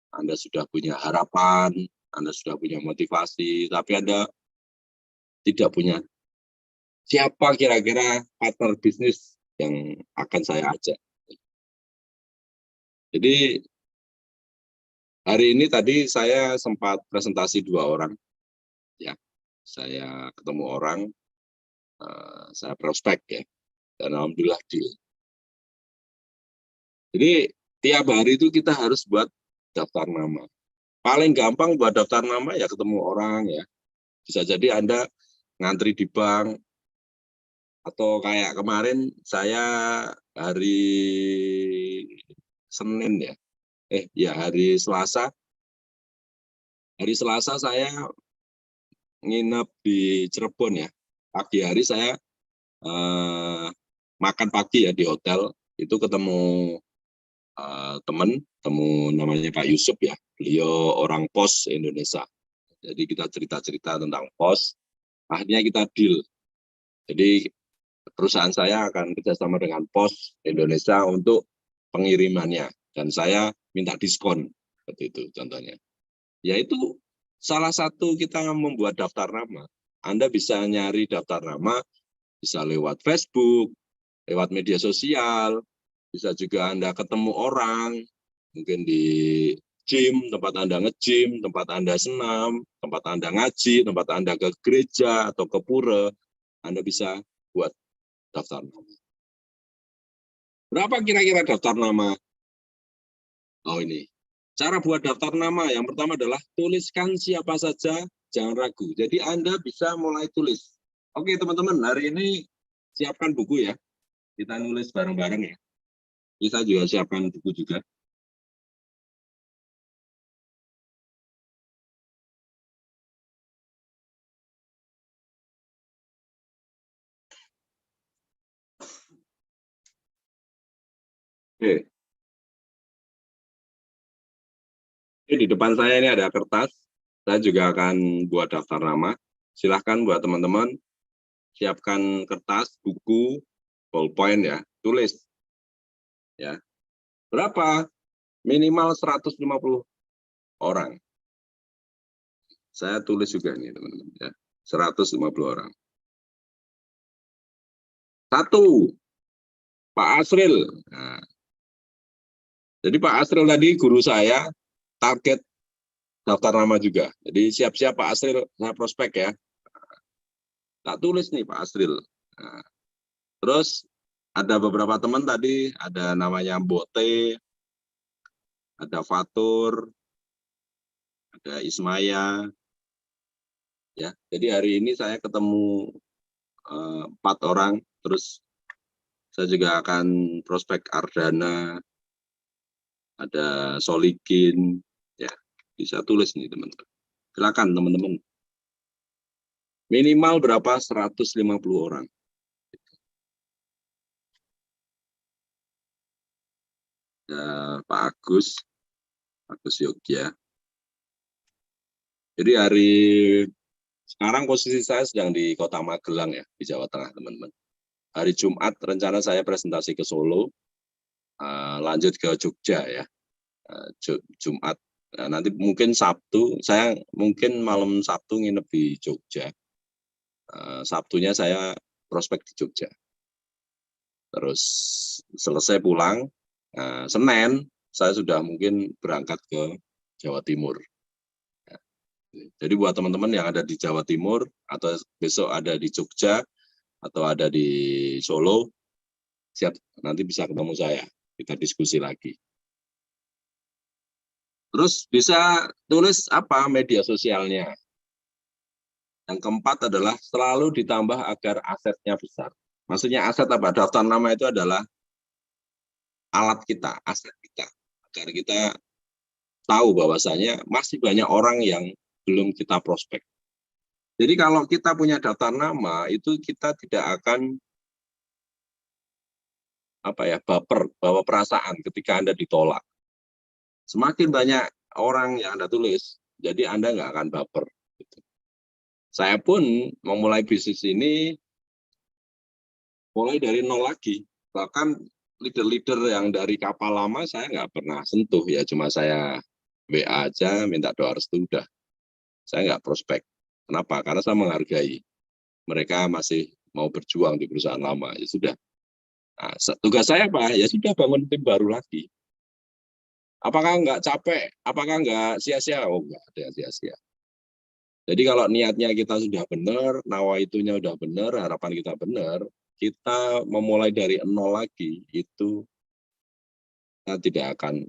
Anda sudah punya harapan, Anda sudah punya motivasi, tapi Anda tidak punya siapa kira-kira partner bisnis yang akan saya ajak. Jadi hari ini tadi saya sempat presentasi 2 orang, ya, saya ketemu orang, saya prospek ya, dan alhamdulillah deal. Jadi tiap hari itu kita harus buat daftar nama. Paling gampang buat daftar nama ya ketemu orang ya. Bisa jadi Anda ngantri di bank, atau kayak kemarin saya hari Senin ya, hari Selasa saya nginep di Cirebon ya. Pagi hari saya makan pagi ya di hotel, itu ketemu temu namanya Pak Yusuf ya, beliau orang Pos Indonesia. Jadi kita cerita-cerita tentang Pos, akhirnya kita deal. Jadi perusahaan saya akan kerjasama dengan Pos Indonesia untuk pengirimannya, dan saya minta diskon, seperti itu contohnya. Yaitu salah satu kita membuat daftar nama. Anda bisa nyari daftar nama, bisa lewat Facebook, lewat media sosial, bisa juga Anda ketemu orang, mungkin di gym, tempat Anda nge-gym, tempat Anda senam, tempat Anda ngaji, tempat Anda ke gereja atau ke pura, Anda bisa buat daftar nama. Berapa kira-kira daftar nama? Oh ini, cara buat daftar nama yang pertama adalah tuliskan siapa saja, jangan ragu. Jadi Anda bisa mulai tulis. Oke teman-teman, hari ini siapkan buku ya. Kita nulis bareng-bareng ya. Kita juga siapkan buku juga. Oke. Di depan saya ini ada kertas. Saya juga akan buat daftar nama. Silahkan buat teman-teman siapkan kertas, buku, ballpoint ya, tulis. Ya. Berapa? Minimal 150 orang. Saya tulis juga nih teman-teman ya. 150 orang. 1, Pak Asril. Nah, jadi Pak Asril tadi guru saya target daftar nama juga. Jadi siap-siap Pak Asril, saya prospek ya. Tak tulis nih Pak Asril. Nah, terus ada beberapa teman tadi, ada namanya Bote, ada Fatur, ada Ismaya. Ya, jadi hari ini saya ketemu 4 orang, terus saya juga akan prospek Ardana, ada Solikin, ya bisa tulis nih teman-teman. Silakan teman-teman. Minimal berapa? 150 orang. Ya, Pak Agus Yogya. Jadi hari sekarang posisi saya sedang di Kota Magelang ya, di Jawa Tengah teman-teman. Hari Jumat rencana saya presentasi ke Solo, lanjut ke Jogja ya, Jumat. Nah, nanti mungkin Sabtu, saya mungkin malam Sabtu nginep di Jogja. Sabtunya saya prospek di Jogja. Terus selesai pulang, Senin saya sudah mungkin berangkat ke Jawa Timur. Jadi buat teman-teman yang ada di Jawa Timur, atau besok ada di Jogja, atau ada di Solo, siap, nanti bisa ketemu saya, kita diskusi lagi. Terus bisa tulis apa media sosialnya. Yang keempat adalah selalu ditambah agar asetnya besar. Maksudnya aset apa? Daftar nama itu adalah alat kita, aset kita. Agar kita tahu bahwasanya masih banyak orang yang belum kita prospek. Jadi kalau kita punya daftar nama, itu kita tidak akan baper, bawa perasaan ketika Anda ditolak. Semakin banyak orang yang Anda tulis, jadi Anda nggak akan baper. Saya pun memulai bisnis ini mulai dari nol lagi. Bahkan leader-leader yang dari kapal lama saya nggak pernah sentuh ya, cuma saya WA aja, minta doa restu, udah. Saya nggak prospek. Kenapa? Karena saya menghargai. Mereka masih mau berjuang di perusahaan lama, ya sudah. Nah, tugas saya apa? Ya sudah, bangun tim baru lagi. Apakah nggak capek? Apakah nggak sia-sia? Oh, nggak ada yang sia-sia. Jadi kalau niatnya kita sudah benar, nawaitunya sudah benar, harapan kita benar, kita memulai dari nol lagi, itu kita tidak akan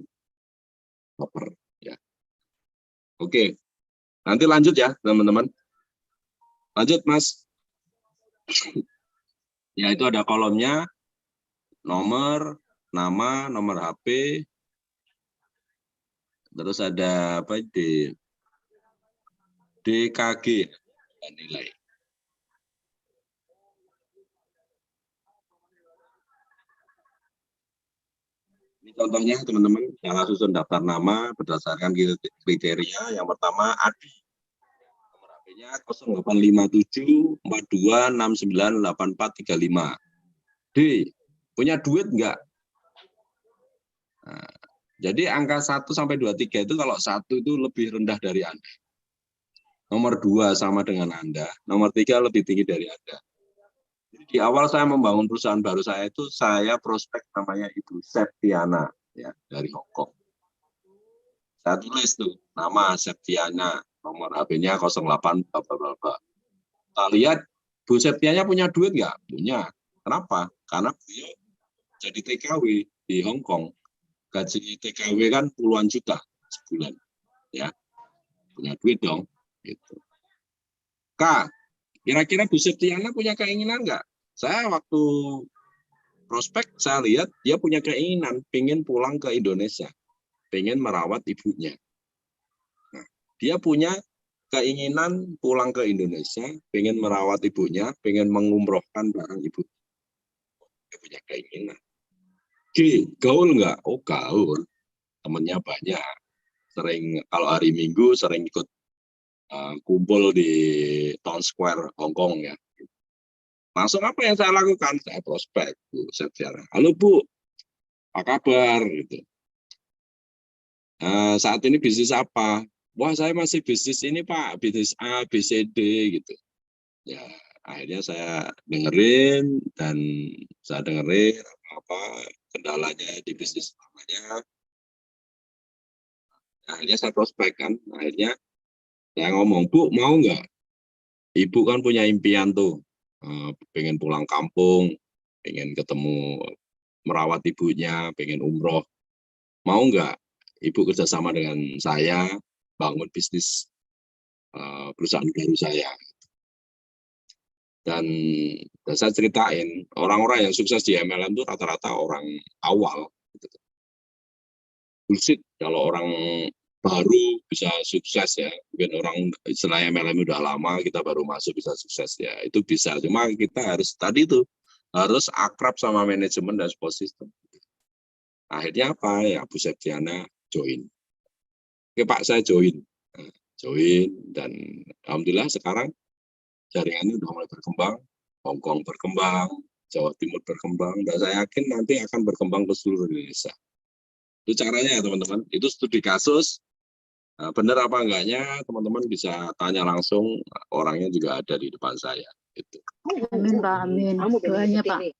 baper. Ya. Oke, nanti lanjut ya teman-teman. Lanjut Mas. Ya, itu ada kolomnya, nomor, nama, nomor HP, terus ada apa di DKG, nilai. Ini contohnya teman-teman, cara susun daftar nama berdasarkan kriteria. Yang pertama ADI. Nomor HP-nya 085742698435. D, punya duit enggak? Nah, jadi angka 1 sampai 23 itu kalau 1 itu lebih rendah dari Anda. Nomor 2 sama dengan Anda, nomor 3 lebih tinggi dari Anda. Di awal saya membangun perusahaan baru saya itu, saya prospek namanya Ibu Septiana, ya, dari Hongkong. Saya tulis tuh, nama Septiana, nomor HP-nya 08, bla bla bla. Kita lihat, Bu Septiana punya duit nggak? Punya. Kenapa? Karena beliau jadi TKW di Hongkong. Gaji TKW kan puluhan juta sebulan, ya. Punya duit dong. Gitu. K, kira-kira Bu Septiana punya keinginan nggak? Saya waktu prospek, saya lihat dia punya keinginan, pengen pulang ke Indonesia, pengen merawat ibunya. Nah, dia punya keinginan pulang ke Indonesia, pengen merawat ibunya, pengen mengumrohkan barang ibu. Dia punya keinginan. G, gaul nggak? Oh, gaul. Temennya banyak. Sering, kalau hari Minggu, sering ikut kumpul di Town Square, Hong Kong, ya. Langsung apa yang saya lakukan? Saya prospek, Bu Septiana. Halo Bu, apa kabar? Gitu. Saat ini bisnis apa? Wah, saya masih bisnis ini Pak, bisnis A, B, C, D gitu. Ya, akhirnya saya dengerin dan saya dengerin apa kendalanya di bisnis namanya. Akhirnya saya prospek kan. Akhirnya saya ngomong, Bu, mau nggak? Ibu kan punya impian tuh, pengen pulang kampung, pengen ketemu merawat ibunya, pengen umroh. Mau nggak Ibu kerjasama dengan saya bangun bisnis perusahaan baru saya? Dan saya ceritain, orang-orang yang sukses di MLM itu rata-rata orang awal. Bullshit kalau orang baru bisa sukses ya. Mungkin orang istilahnya MLM udah lama, kita baru masuk bisa sukses ya. Itu bisa, cuma kita harus tadi tuh harus akrab sama manajemen dan support system. Akhirnya apa ya, Bu Septiana join. Oke Pak, saya join. Dan alhamdulillah sekarang jaringannya udah mulai berkembang, Hongkong berkembang, Jawa Timur berkembang, dan saya yakin nanti akan berkembang ke seluruh Indonesia. Itu caranya ya teman-teman, itu studi kasus, benar apa enggaknya teman-teman bisa tanya langsung, orangnya juga ada di depan saya. Gitu. Amin Pak, amin. Doanya Pak.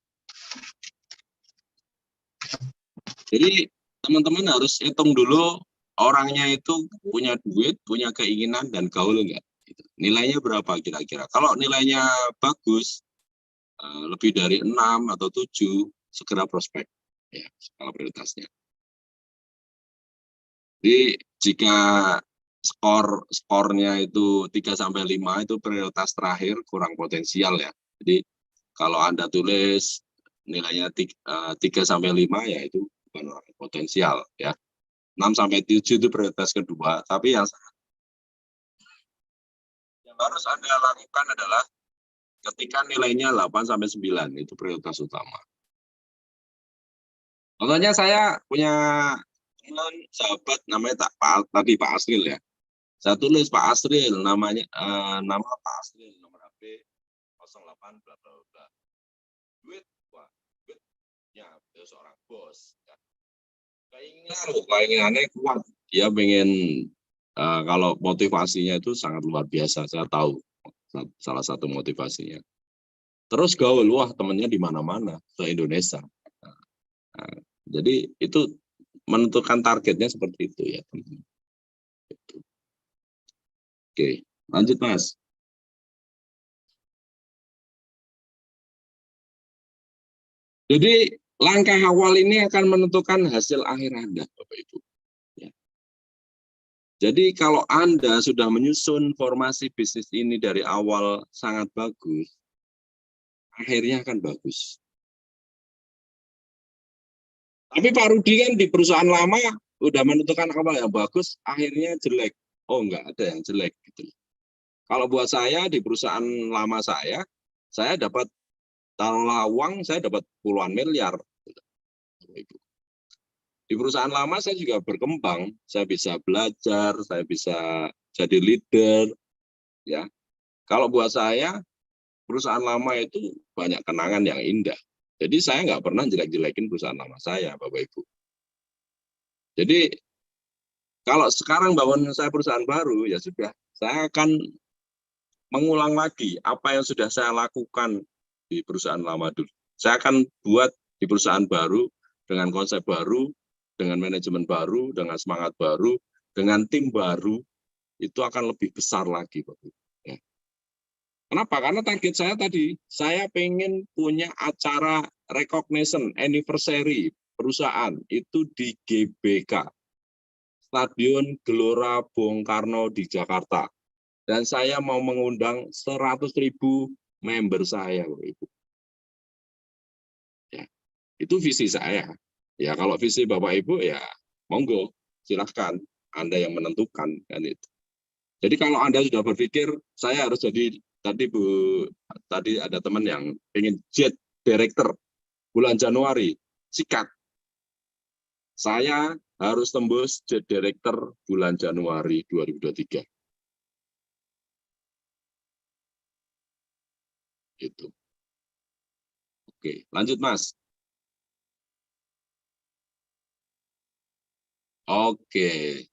Jadi teman-teman harus hitung dulu, orangnya itu punya duit, punya keinginan, dan gaul enggak. Nilainya berapa kira-kira? Kalau nilainya bagus, lebih dari 6 atau 7, segera prospek. Ya, skala prioritasnya. Jadi jika skornya itu 3-5 itu prioritas terakhir, kurang potensial ya. Jadi kalau Anda tulis nilainya 3-5 ya itu bukan orang potensial ya. 6-7 itu prioritas kedua, tapi yang harus Anda lakukan adalah ketika nilainya 8-9 itu prioritas utama. Contohnya saya punya teman sahabat namanya tadi Pak Asril ya. Saya tulis Pak Asril, namanya nama Pak Asril, nomor HP 08 bla bla bla. Duit, wah, duitnya dia seorang bos. Ya. Keinginannya kuat. Dia pengen kalau motivasinya itu sangat luar biasa. Saya tahu salah satu motivasinya. Terus gaul, wah temennya di mana-mana, se Indonesia. Nah, jadi itu menentukan targetnya seperti itu ya teman-teman. Oke, lanjut Mas. Jadi langkah awal ini akan menentukan hasil akhir Anda, Bapak Ibu. Ya. Jadi kalau Anda sudah menyusun formasi bisnis ini dari awal sangat bagus, akhirnya akan bagus. Tapi Pak Rudi kan di perusahaan lama udah menentukan awal yang bagus, akhirnya jelek. Oh, enggak ada yang jelek gitu. Kalau buat saya di perusahaan lama saya dapat taruhlah uang, saya dapat puluhan miliar. Di perusahaan lama saya juga berkembang, saya bisa belajar, saya bisa jadi leader, ya. Kalau buat saya perusahaan lama itu banyak kenangan yang indah. Jadi saya nggak pernah jelek-jelekin perusahaan lama saya, Bapak Ibu. Jadi kalau sekarang bangun saya perusahaan baru, ya sudah, saya akan mengulang lagi apa yang sudah saya lakukan di perusahaan lama dulu. Saya akan buat di perusahaan baru dengan konsep baru, dengan manajemen baru, dengan semangat baru, dengan tim baru, itu akan lebih besar lagi, Bapak Ibu. Ya. Kenapa? Karena target saya tadi, saya pengen punya acara recognition anniversary perusahaan itu di GBK, Stadion Gelora Bung Karno di Jakarta. Dan saya mau mengundang 100.000 member saya, Bapak Ibu. Ya, itu visi saya. Ya, kalau visi Bapak Ibu, ya monggo, silakan. Anda yang menentukan, kan itu. Jadi kalau Anda sudah berpikir, saya harus jadi, tadi ada teman yang ingin jet director bulan Januari, sikat. Saya harus tembus jet director bulan Januari 2023. Gitu. Oke, lanjut Mas. Oke,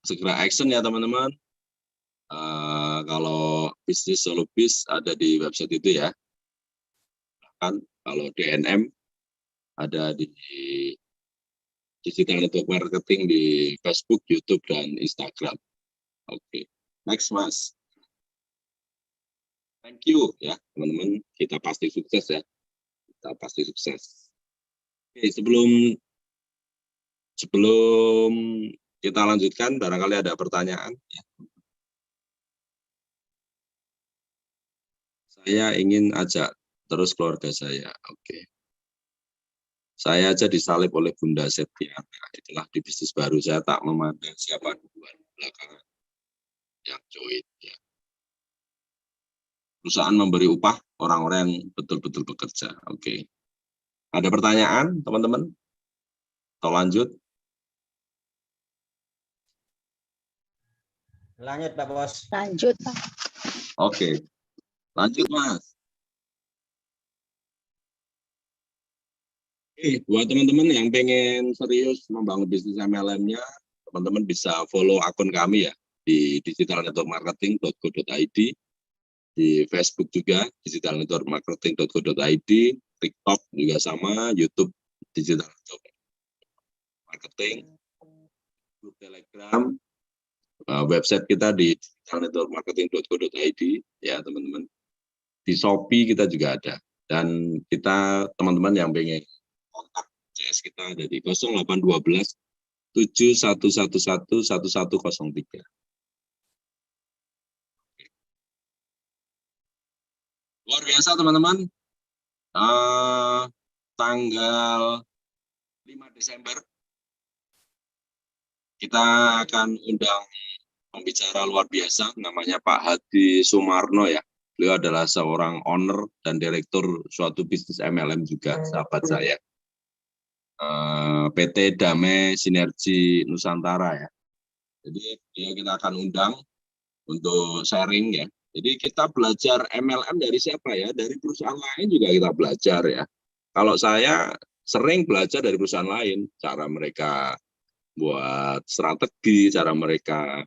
segera action ya teman-teman. Kalau bisnis Solubis ada di website itu ya. Kan kalau DNM ada di Digital Network Marketing di Facebook, YouTube, dan Instagram. Oke, next Mas. Thank you ya teman-teman. Kita pasti sukses ya. Kita pasti sukses. Oke, sebelum kita lanjutkan, barangkali ada pertanyaan. Saya ingin ajak terus keluarga saya. Oke. Saya aja disalib oleh Bunda Septiana. Itulah di bisnis baru saya tak memandang siapa duluan belakangan yang join. Ya. Perusahaan memberi upah orang-orang yang betul-betul bekerja. Oke. Ada pertanyaan, teman-teman? Atau lanjut? Lanjut, Pak Bos. Lanjut, Pak. Oke. Lanjut, Mas. Oke, buat teman-teman yang pengen serius membangun bisnis MLM-nya, teman-teman bisa follow akun kami ya di digitalnetworkmarketing.co.id, di Facebook juga digitalnetworkmarketing.co.id, TikTok juga sama, YouTube Digital Network Marketing, grup Telegram, website kita di digitalnetworkmarketing.co.id ya teman-teman. Di Shopee kita juga ada, dan kita teman-teman yang pengen kontak CS kita ada di 0812 7111 1103. Luar biasa teman-teman. Tanggal 5 Desember kita akan undang pembicara luar biasa, namanya Pak Hadi Sumarno ya. Beliau adalah seorang owner dan direktur suatu bisnis MLM juga, sahabat saya. PT Damai Sinergi Nusantara ya. Jadi kita akan undang untuk sharing ya. Jadi kita belajar MLM dari siapa ya? Dari perusahaan lain juga kita belajar ya. Kalau saya sering belajar dari perusahaan lain, cara mereka buat strategi, cara mereka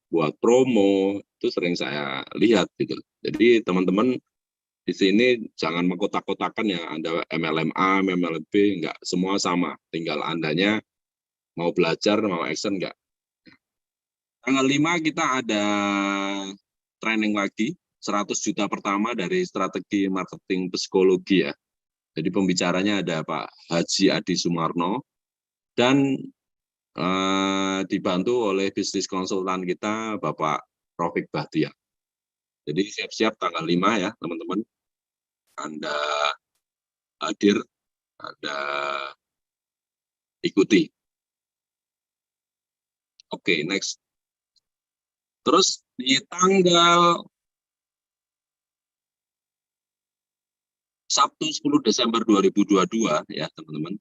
buat promo, itu sering saya lihat gitu. Jadi teman-teman di sini jangan mengkotak-kotakan ya, Anda MLM A, MLM B, enggak, semua sama. Tinggal Andanya mau belajar, mau action enggak. Tanggal 5 kita ada training lagi, 100 juta pertama dari strategi marketing psikologi ya. Jadi pembicaranya ada Pak Haji Adi Sumarno, dan dibantu oleh bisnis konsultan kita Bapak Rafiq Bahtiar. Jadi siap-siap tanggal 5 ya teman-teman. Anda hadir, Anda ikuti. Oke, next. Terus di tanggal Sabtu 10 Desember 2022 ya teman-teman,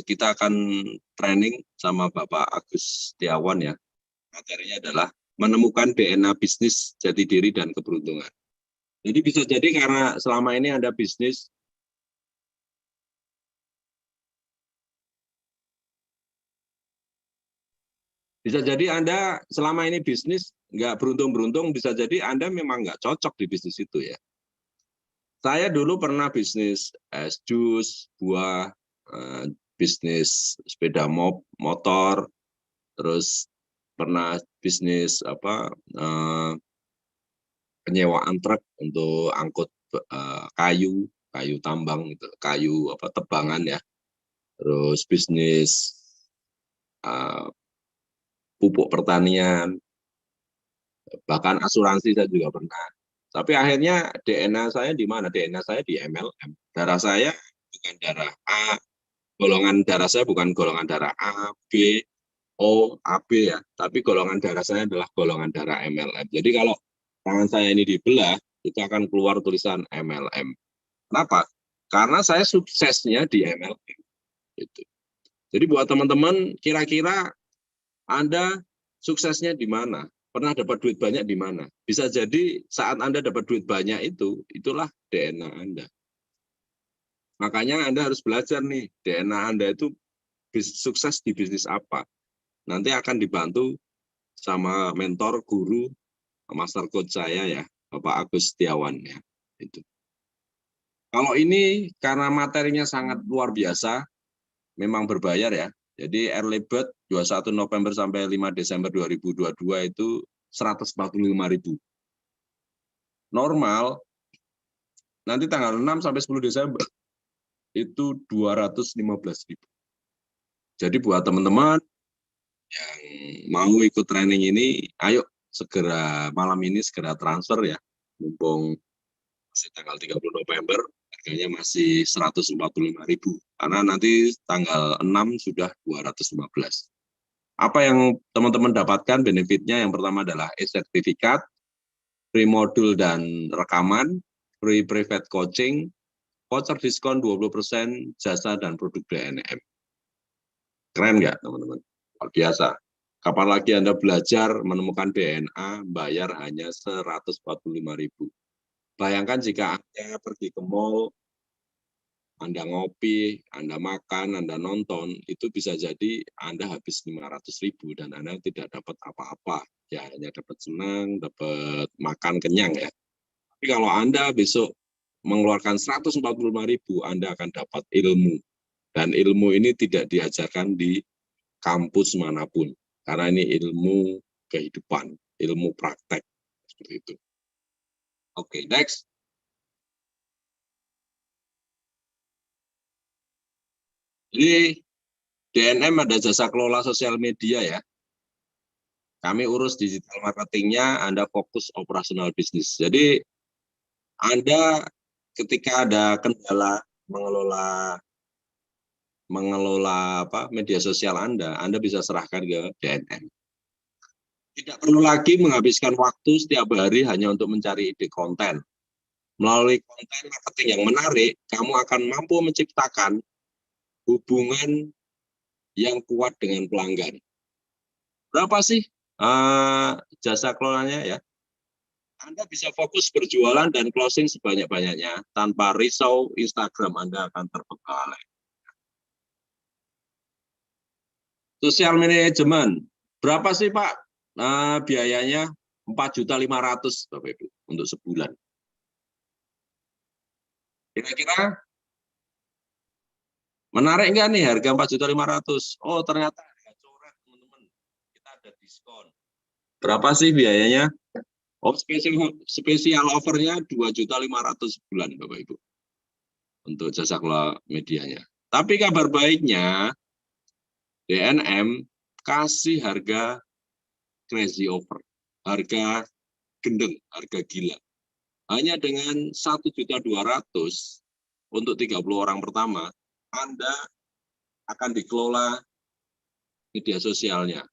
kita akan training sama Bapak Agus Setiawan ya. Materinya adalah menemukan DNA bisnis jati diri dan keberuntungan. Jadi bisa jadi karena selama ini Anda bisnis, bisa jadi Anda selama ini bisnis nggak beruntung-beruntung, bisa jadi Anda memang nggak cocok di bisnis itu ya. Saya dulu pernah bisnis es jus, buah, bisnis sepeda motor, terus pernah bisnis penyewaan truk untuk angkut kayu tambang, gitu, kayu tebangan ya. Terus bisnis pupuk pertanian, bahkan asuransi saya juga pernah. Tapi akhirnya DNA saya di mana? DNA saya di MLM. Darah saya bukan darah A, golongan darah saya bukan golongan darah A, B, O, AB ya, tapi golongan darah saya adalah golongan darah MLM. Jadi kalau tangan saya ini dibelah, itu akan keluar tulisan MLM. Kenapa? Karena saya suksesnya di MLM. Gitu. Jadi buat teman-teman, kira-kira Anda suksesnya di mana? Pernah dapat duit banyak di mana? Bisa jadi saat Anda dapat duit banyak itulah DNA Anda. Makanya Anda harus belajar nih, DNA Anda itu sukses di bisnis apa. Nanti akan dibantu sama mentor, guru, master coach saya ya, Bapak Agus Setiawan ya. Itu. Kalau ini karena materinya sangat luar biasa, memang berbayar ya. Jadi early bird 21 November sampai 5 Desember 2022 itu 145.000. Normal nanti tanggal 6 sampai 10 Desember itu 215.000. Jadi buat teman-teman yang mau ikut training ini, ayo segera malam ini segera transfer ya. Mumpung masih tanggal 30 November, harganya masih 145.000. Karena nanti tanggal 6 sudah 215. Apa yang teman-teman dapatkan benefitnya? Yang pertama adalah e-sertifikat, free modul dan rekaman, free private coaching, voucher diskon 20% jasa dan produk DNM. Keren nggak teman-teman? Luar biasa. Kapan lagi Anda belajar menemukan DNA, bayar hanya 145.000. Bayangkan jika Anda pergi ke mall, Anda ngopi, Anda makan, Anda nonton, itu bisa jadi Anda habis 500.000 dan Anda tidak dapat apa-apa. Ya, hanya dapat senang, dapat makan kenyang ya. Tapi kalau Anda besok mengeluarkan 145.000, Anda akan dapat ilmu. Dan ilmu ini tidak diajarkan di kampus manapun. Karena ini ilmu kehidupan, ilmu praktek. Seperti itu. Oke, next. Jadi DNM ada jasa kelola sosial media ya. Kami urus digital marketingnya, Anda fokus operasional bisnis. Jadi Anda ketika ada kendala mengelola media sosial Anda bisa serahkan ke DNM. Tidak perlu lagi menghabiskan waktu setiap hari hanya untuk mencari ide konten. Melalui konten marketing yang menarik, kamu akan mampu menciptakan hubungan yang kuat dengan pelanggan. Berapa sih jasa kelolanya ya? Anda bisa fokus berjualan dan closing sebanyak-banyaknya tanpa risau Instagram Anda akan terbengkalai. Sosial manajemen, berapa sih Pak biayanya? 4.500.000 Bapak Ibu untuk sebulan. Kira-kira menarik nggak nih harga 4.500.000? Oh ternyata harga coret teman-teman, kita ada diskon. Berapa sih biayanya? Oh, spesial offernya 2.500.000 sebulan, Bapak Ibu, untuk jasa kelola medianya. Tapi kabar baiknya, DNM kasih harga crazy offer, harga gendeng, harga gila. Hanya dengan 1.200.000 untuk 30 orang pertama, Anda akan dikelola media sosialnya.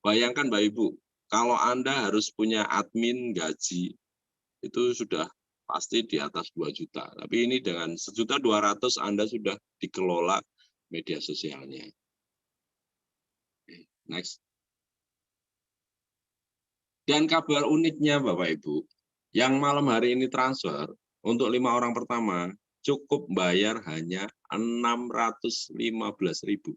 Bayangkan Mbak Ibu, kalau Anda harus punya admin gaji, itu sudah pasti di atas 2 juta. Tapi ini dengan 1.200.000 Anda sudah dikelola media sosialnya. Next. Dan kabar uniknya Bapak Ibu, yang malam hari ini transfer untuk 5 orang pertama cukup bayar hanya 615.000.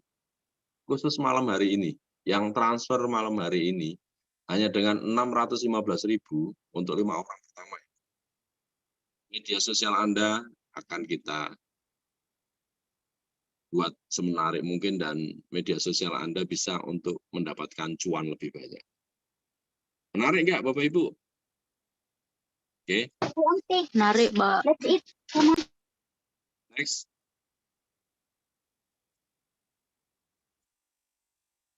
Khusus malam hari ini, yang transfer malam hari ini hanya dengan 615.000 untuk 5 orang pertama. Media sosial Anda akan kita buat semenarik mungkin dan media sosial Anda bisa untuk mendapatkan cuan lebih banyak. Menarik nggak Bapak Ibu? Oke. Menarik, Mbak. Next.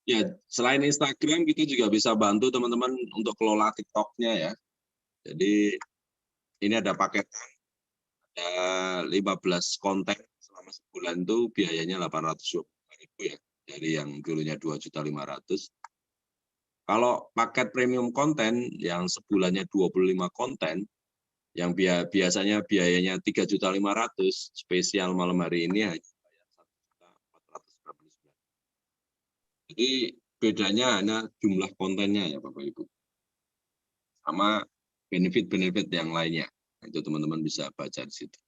Ya, selain Instagram, kita juga bisa bantu teman-teman untuk kelola TikTok-nya ya. Jadi, ini ada paketan, ada 15 konten selama sebulan itu biayanya 820.000 ya. Dari yang dulunya 2.500.000. Kalau paket premium konten yang sebulannya 25 konten, yang biasanya biayanya 3.500.000, spesial malam hari ini hanya bayar 1.499.000. Jadi bedanya hanya jumlah kontennya ya Bapak Ibu. Sama benefit-benefit yang lainnya. Itu teman-teman bisa baca di situ.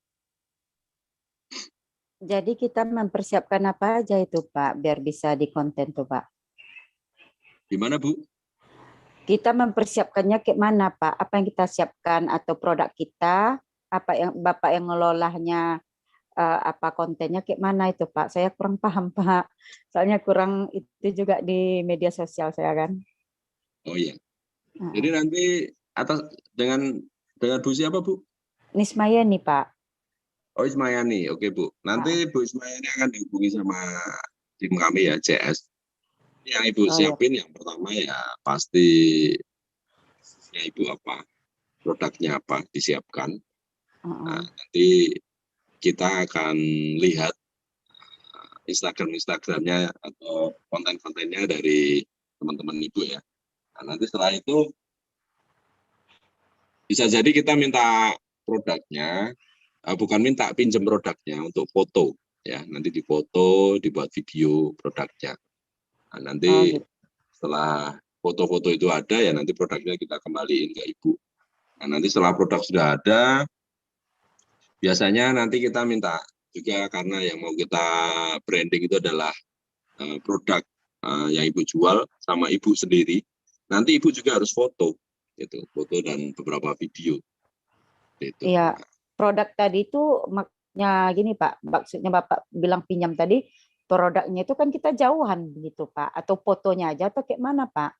Jadi kita mempersiapkan apa aja itu Pak, biar bisa di konten tuh Pak? Gimana Bu? Kita mempersiapkannya kayak mana Pak? Apa yang kita siapkan atau produk kita? Apa yang Bapak yang ngelolahnya? Apa kontennya kayak mana itu Pak? Saya kurang paham Pak. Soalnya kurang itu juga di media sosial saya kan. Oh iya. Jadi nanti atas dengan Bu siapa Bu? Nismaya nih Pak. Oh Ismayani, oke Bu. Nanti Bu Ismayani akan dihubungi sama tim kami ya CS. Yang Ibu siapin yang pertama ya pasti ya Ibu apa, produknya apa disiapkan. Nah, nanti kita akan lihat Instagramnya atau konten-kontennya dari teman-teman Ibu ya. Nah, nanti setelah itu bisa jadi kita minta produknya, bukan minta pinjam produknya untuk foto ya. Nanti difoto, dibuat video produknya. Nah, nanti setelah foto-foto itu ada ya nanti produknya kita kembaliin ke Ibu. Nah, nanti setelah produk sudah ada, biasanya nanti kita minta juga karena yang mau kita branding itu adalah produk yang Ibu jual sama Ibu sendiri. Nanti Ibu juga harus foto, gitu, foto dan beberapa video. Gitu. Iya, produk tadi itu maknya gini Pak, maksudnya Bapak bilang pinjam tadi, produknya itu kan kita jauhan gitu Pak, atau fotonya aja atau kayak mana Pak?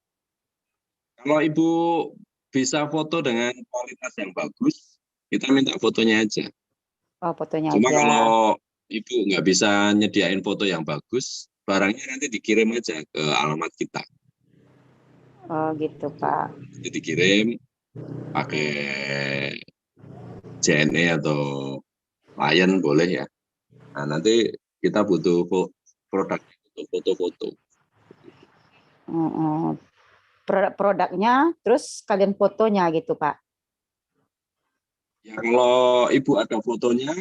Kalau Ibu bisa foto dengan kualitas yang bagus, kita minta fotonya aja. Oh, fotonya Cuma aja. kalau Ibu nggak bisa nyediain foto yang bagus, barangnya nanti dikirim aja ke alamat kita. Oh gitu Pak. Jadi dikirim pakai JNE atau Lion boleh ya. Nah nanti kita butuh produk foto-foto. Produk-produknya, terus kalian fotonya gitu Pak? Ya kalau Ibu ada fotonya,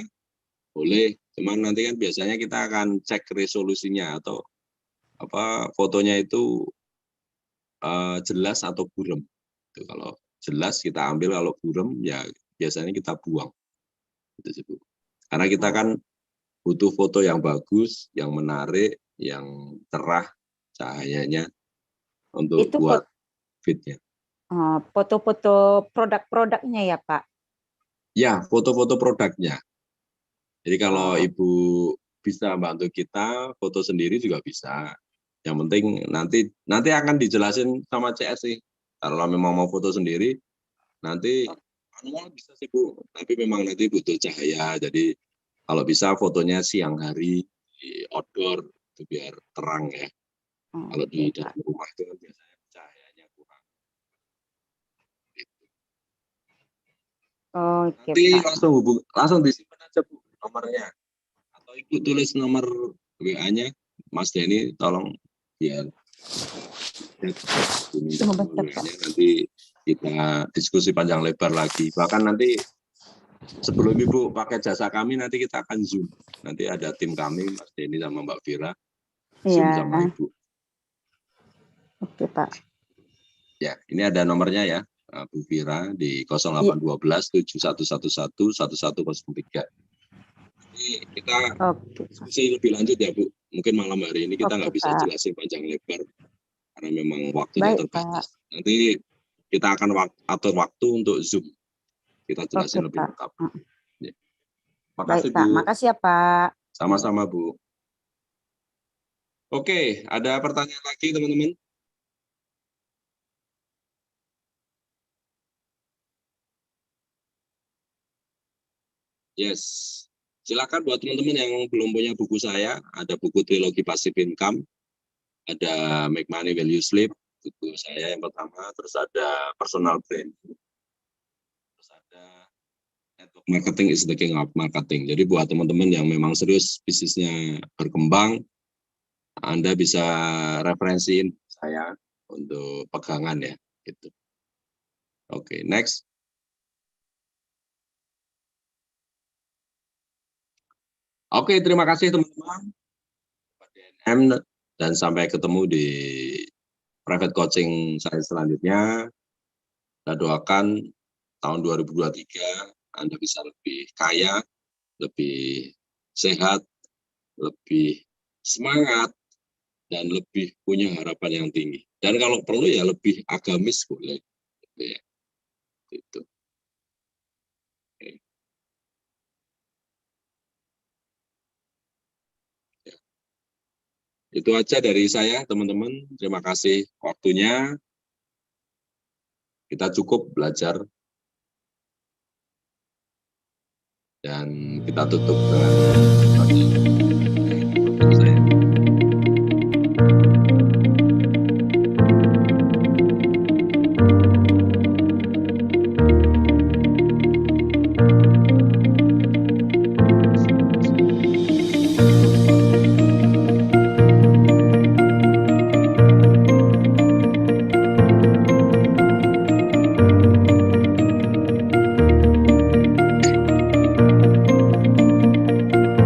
boleh. Cuman nanti kan biasanya kita akan cek resolusinya atau apa fotonya itu jelas atau buram. Itu kalau jelas kita ambil, kalau buram ya biasanya kita buang. Itu sih, Bu. Karena kita kan butuh foto yang bagus, yang menarik, yang cerah cahayanya untuk Itu buat fitnya. foto-foto produk-produknya ya Pak? Ya, foto-foto produknya. Jadi kalau Ibu bisa bantu kita, foto sendiri juga bisa. Yang penting nanti akan dijelasin sama CS sih. Kalau memang mau foto sendiri, nanti manual bisa sih Bu. Tapi memang nanti butuh cahaya. Jadi kalau bisa fotonya siang hari di outdoor itu biar terang ya. Kalau di dalam rumah itu kan biasanya cahayanya kurang. Oke, Nanti Pak. langsung disimpan aja Bu nomornya. Atau Ibu tulis nomor WA-nya Mas Denny, tolong biar diminta nomor Sebentar, Pak. WA-nya, nanti kita diskusi panjang lebar lagi. Bahkan nanti sebelum Ibu pakai jasa kami, nanti kita akan Zoom. Nanti ada tim kami, Mas Denny sama Mbak Vira, Zoom Iya. sama Ibu. Oke, Pak. Ya, ini ada nomornya ya, Bu Vira di 0812 7111 1103. Ini kita Oke. diskusi lebih lanjut ya Bu. Mungkin malam hari ini kita Oke, nggak bisa Pak. jelasin panjang lebar karena memang waktunya Baik, terbatas. Nanti kita akan atur waktu untuk Zoom. Kita jelasin Oke, lebih Pak. lengkap. Ya. Baik, Makasih Pak. Bu. Makasih ya, Pak. Sama-sama Bu. Oke, ada pertanyaan lagi teman-teman? Yes. Silakan buat teman-teman yang belum punya buku saya, ada buku Trilogi Passive Income, ada Make Money Value Sleep, buku saya yang pertama, terus ada Personal Brand, terus ada Network Marketing is the King of Marketing. Jadi buat teman-teman yang memang serius bisnisnya berkembang, Anda bisa referensiin saya untuk pegangan ya. Gitu. Oke, next. Oke, terima kasih teman-teman. Dan sampai ketemu di private coaching saya selanjutnya. Kita doakan tahun 2023 Anda bisa lebih kaya, lebih sehat, lebih semangat, dan lebih punya harapan yang tinggi. Dan kalau perlu ya lebih agamis boleh. Ya, gitu. Oke. Ya. Itu aja dari saya, teman-teman. Terima kasih waktunya. Kita cukup belajar. Dan kita tutup dengan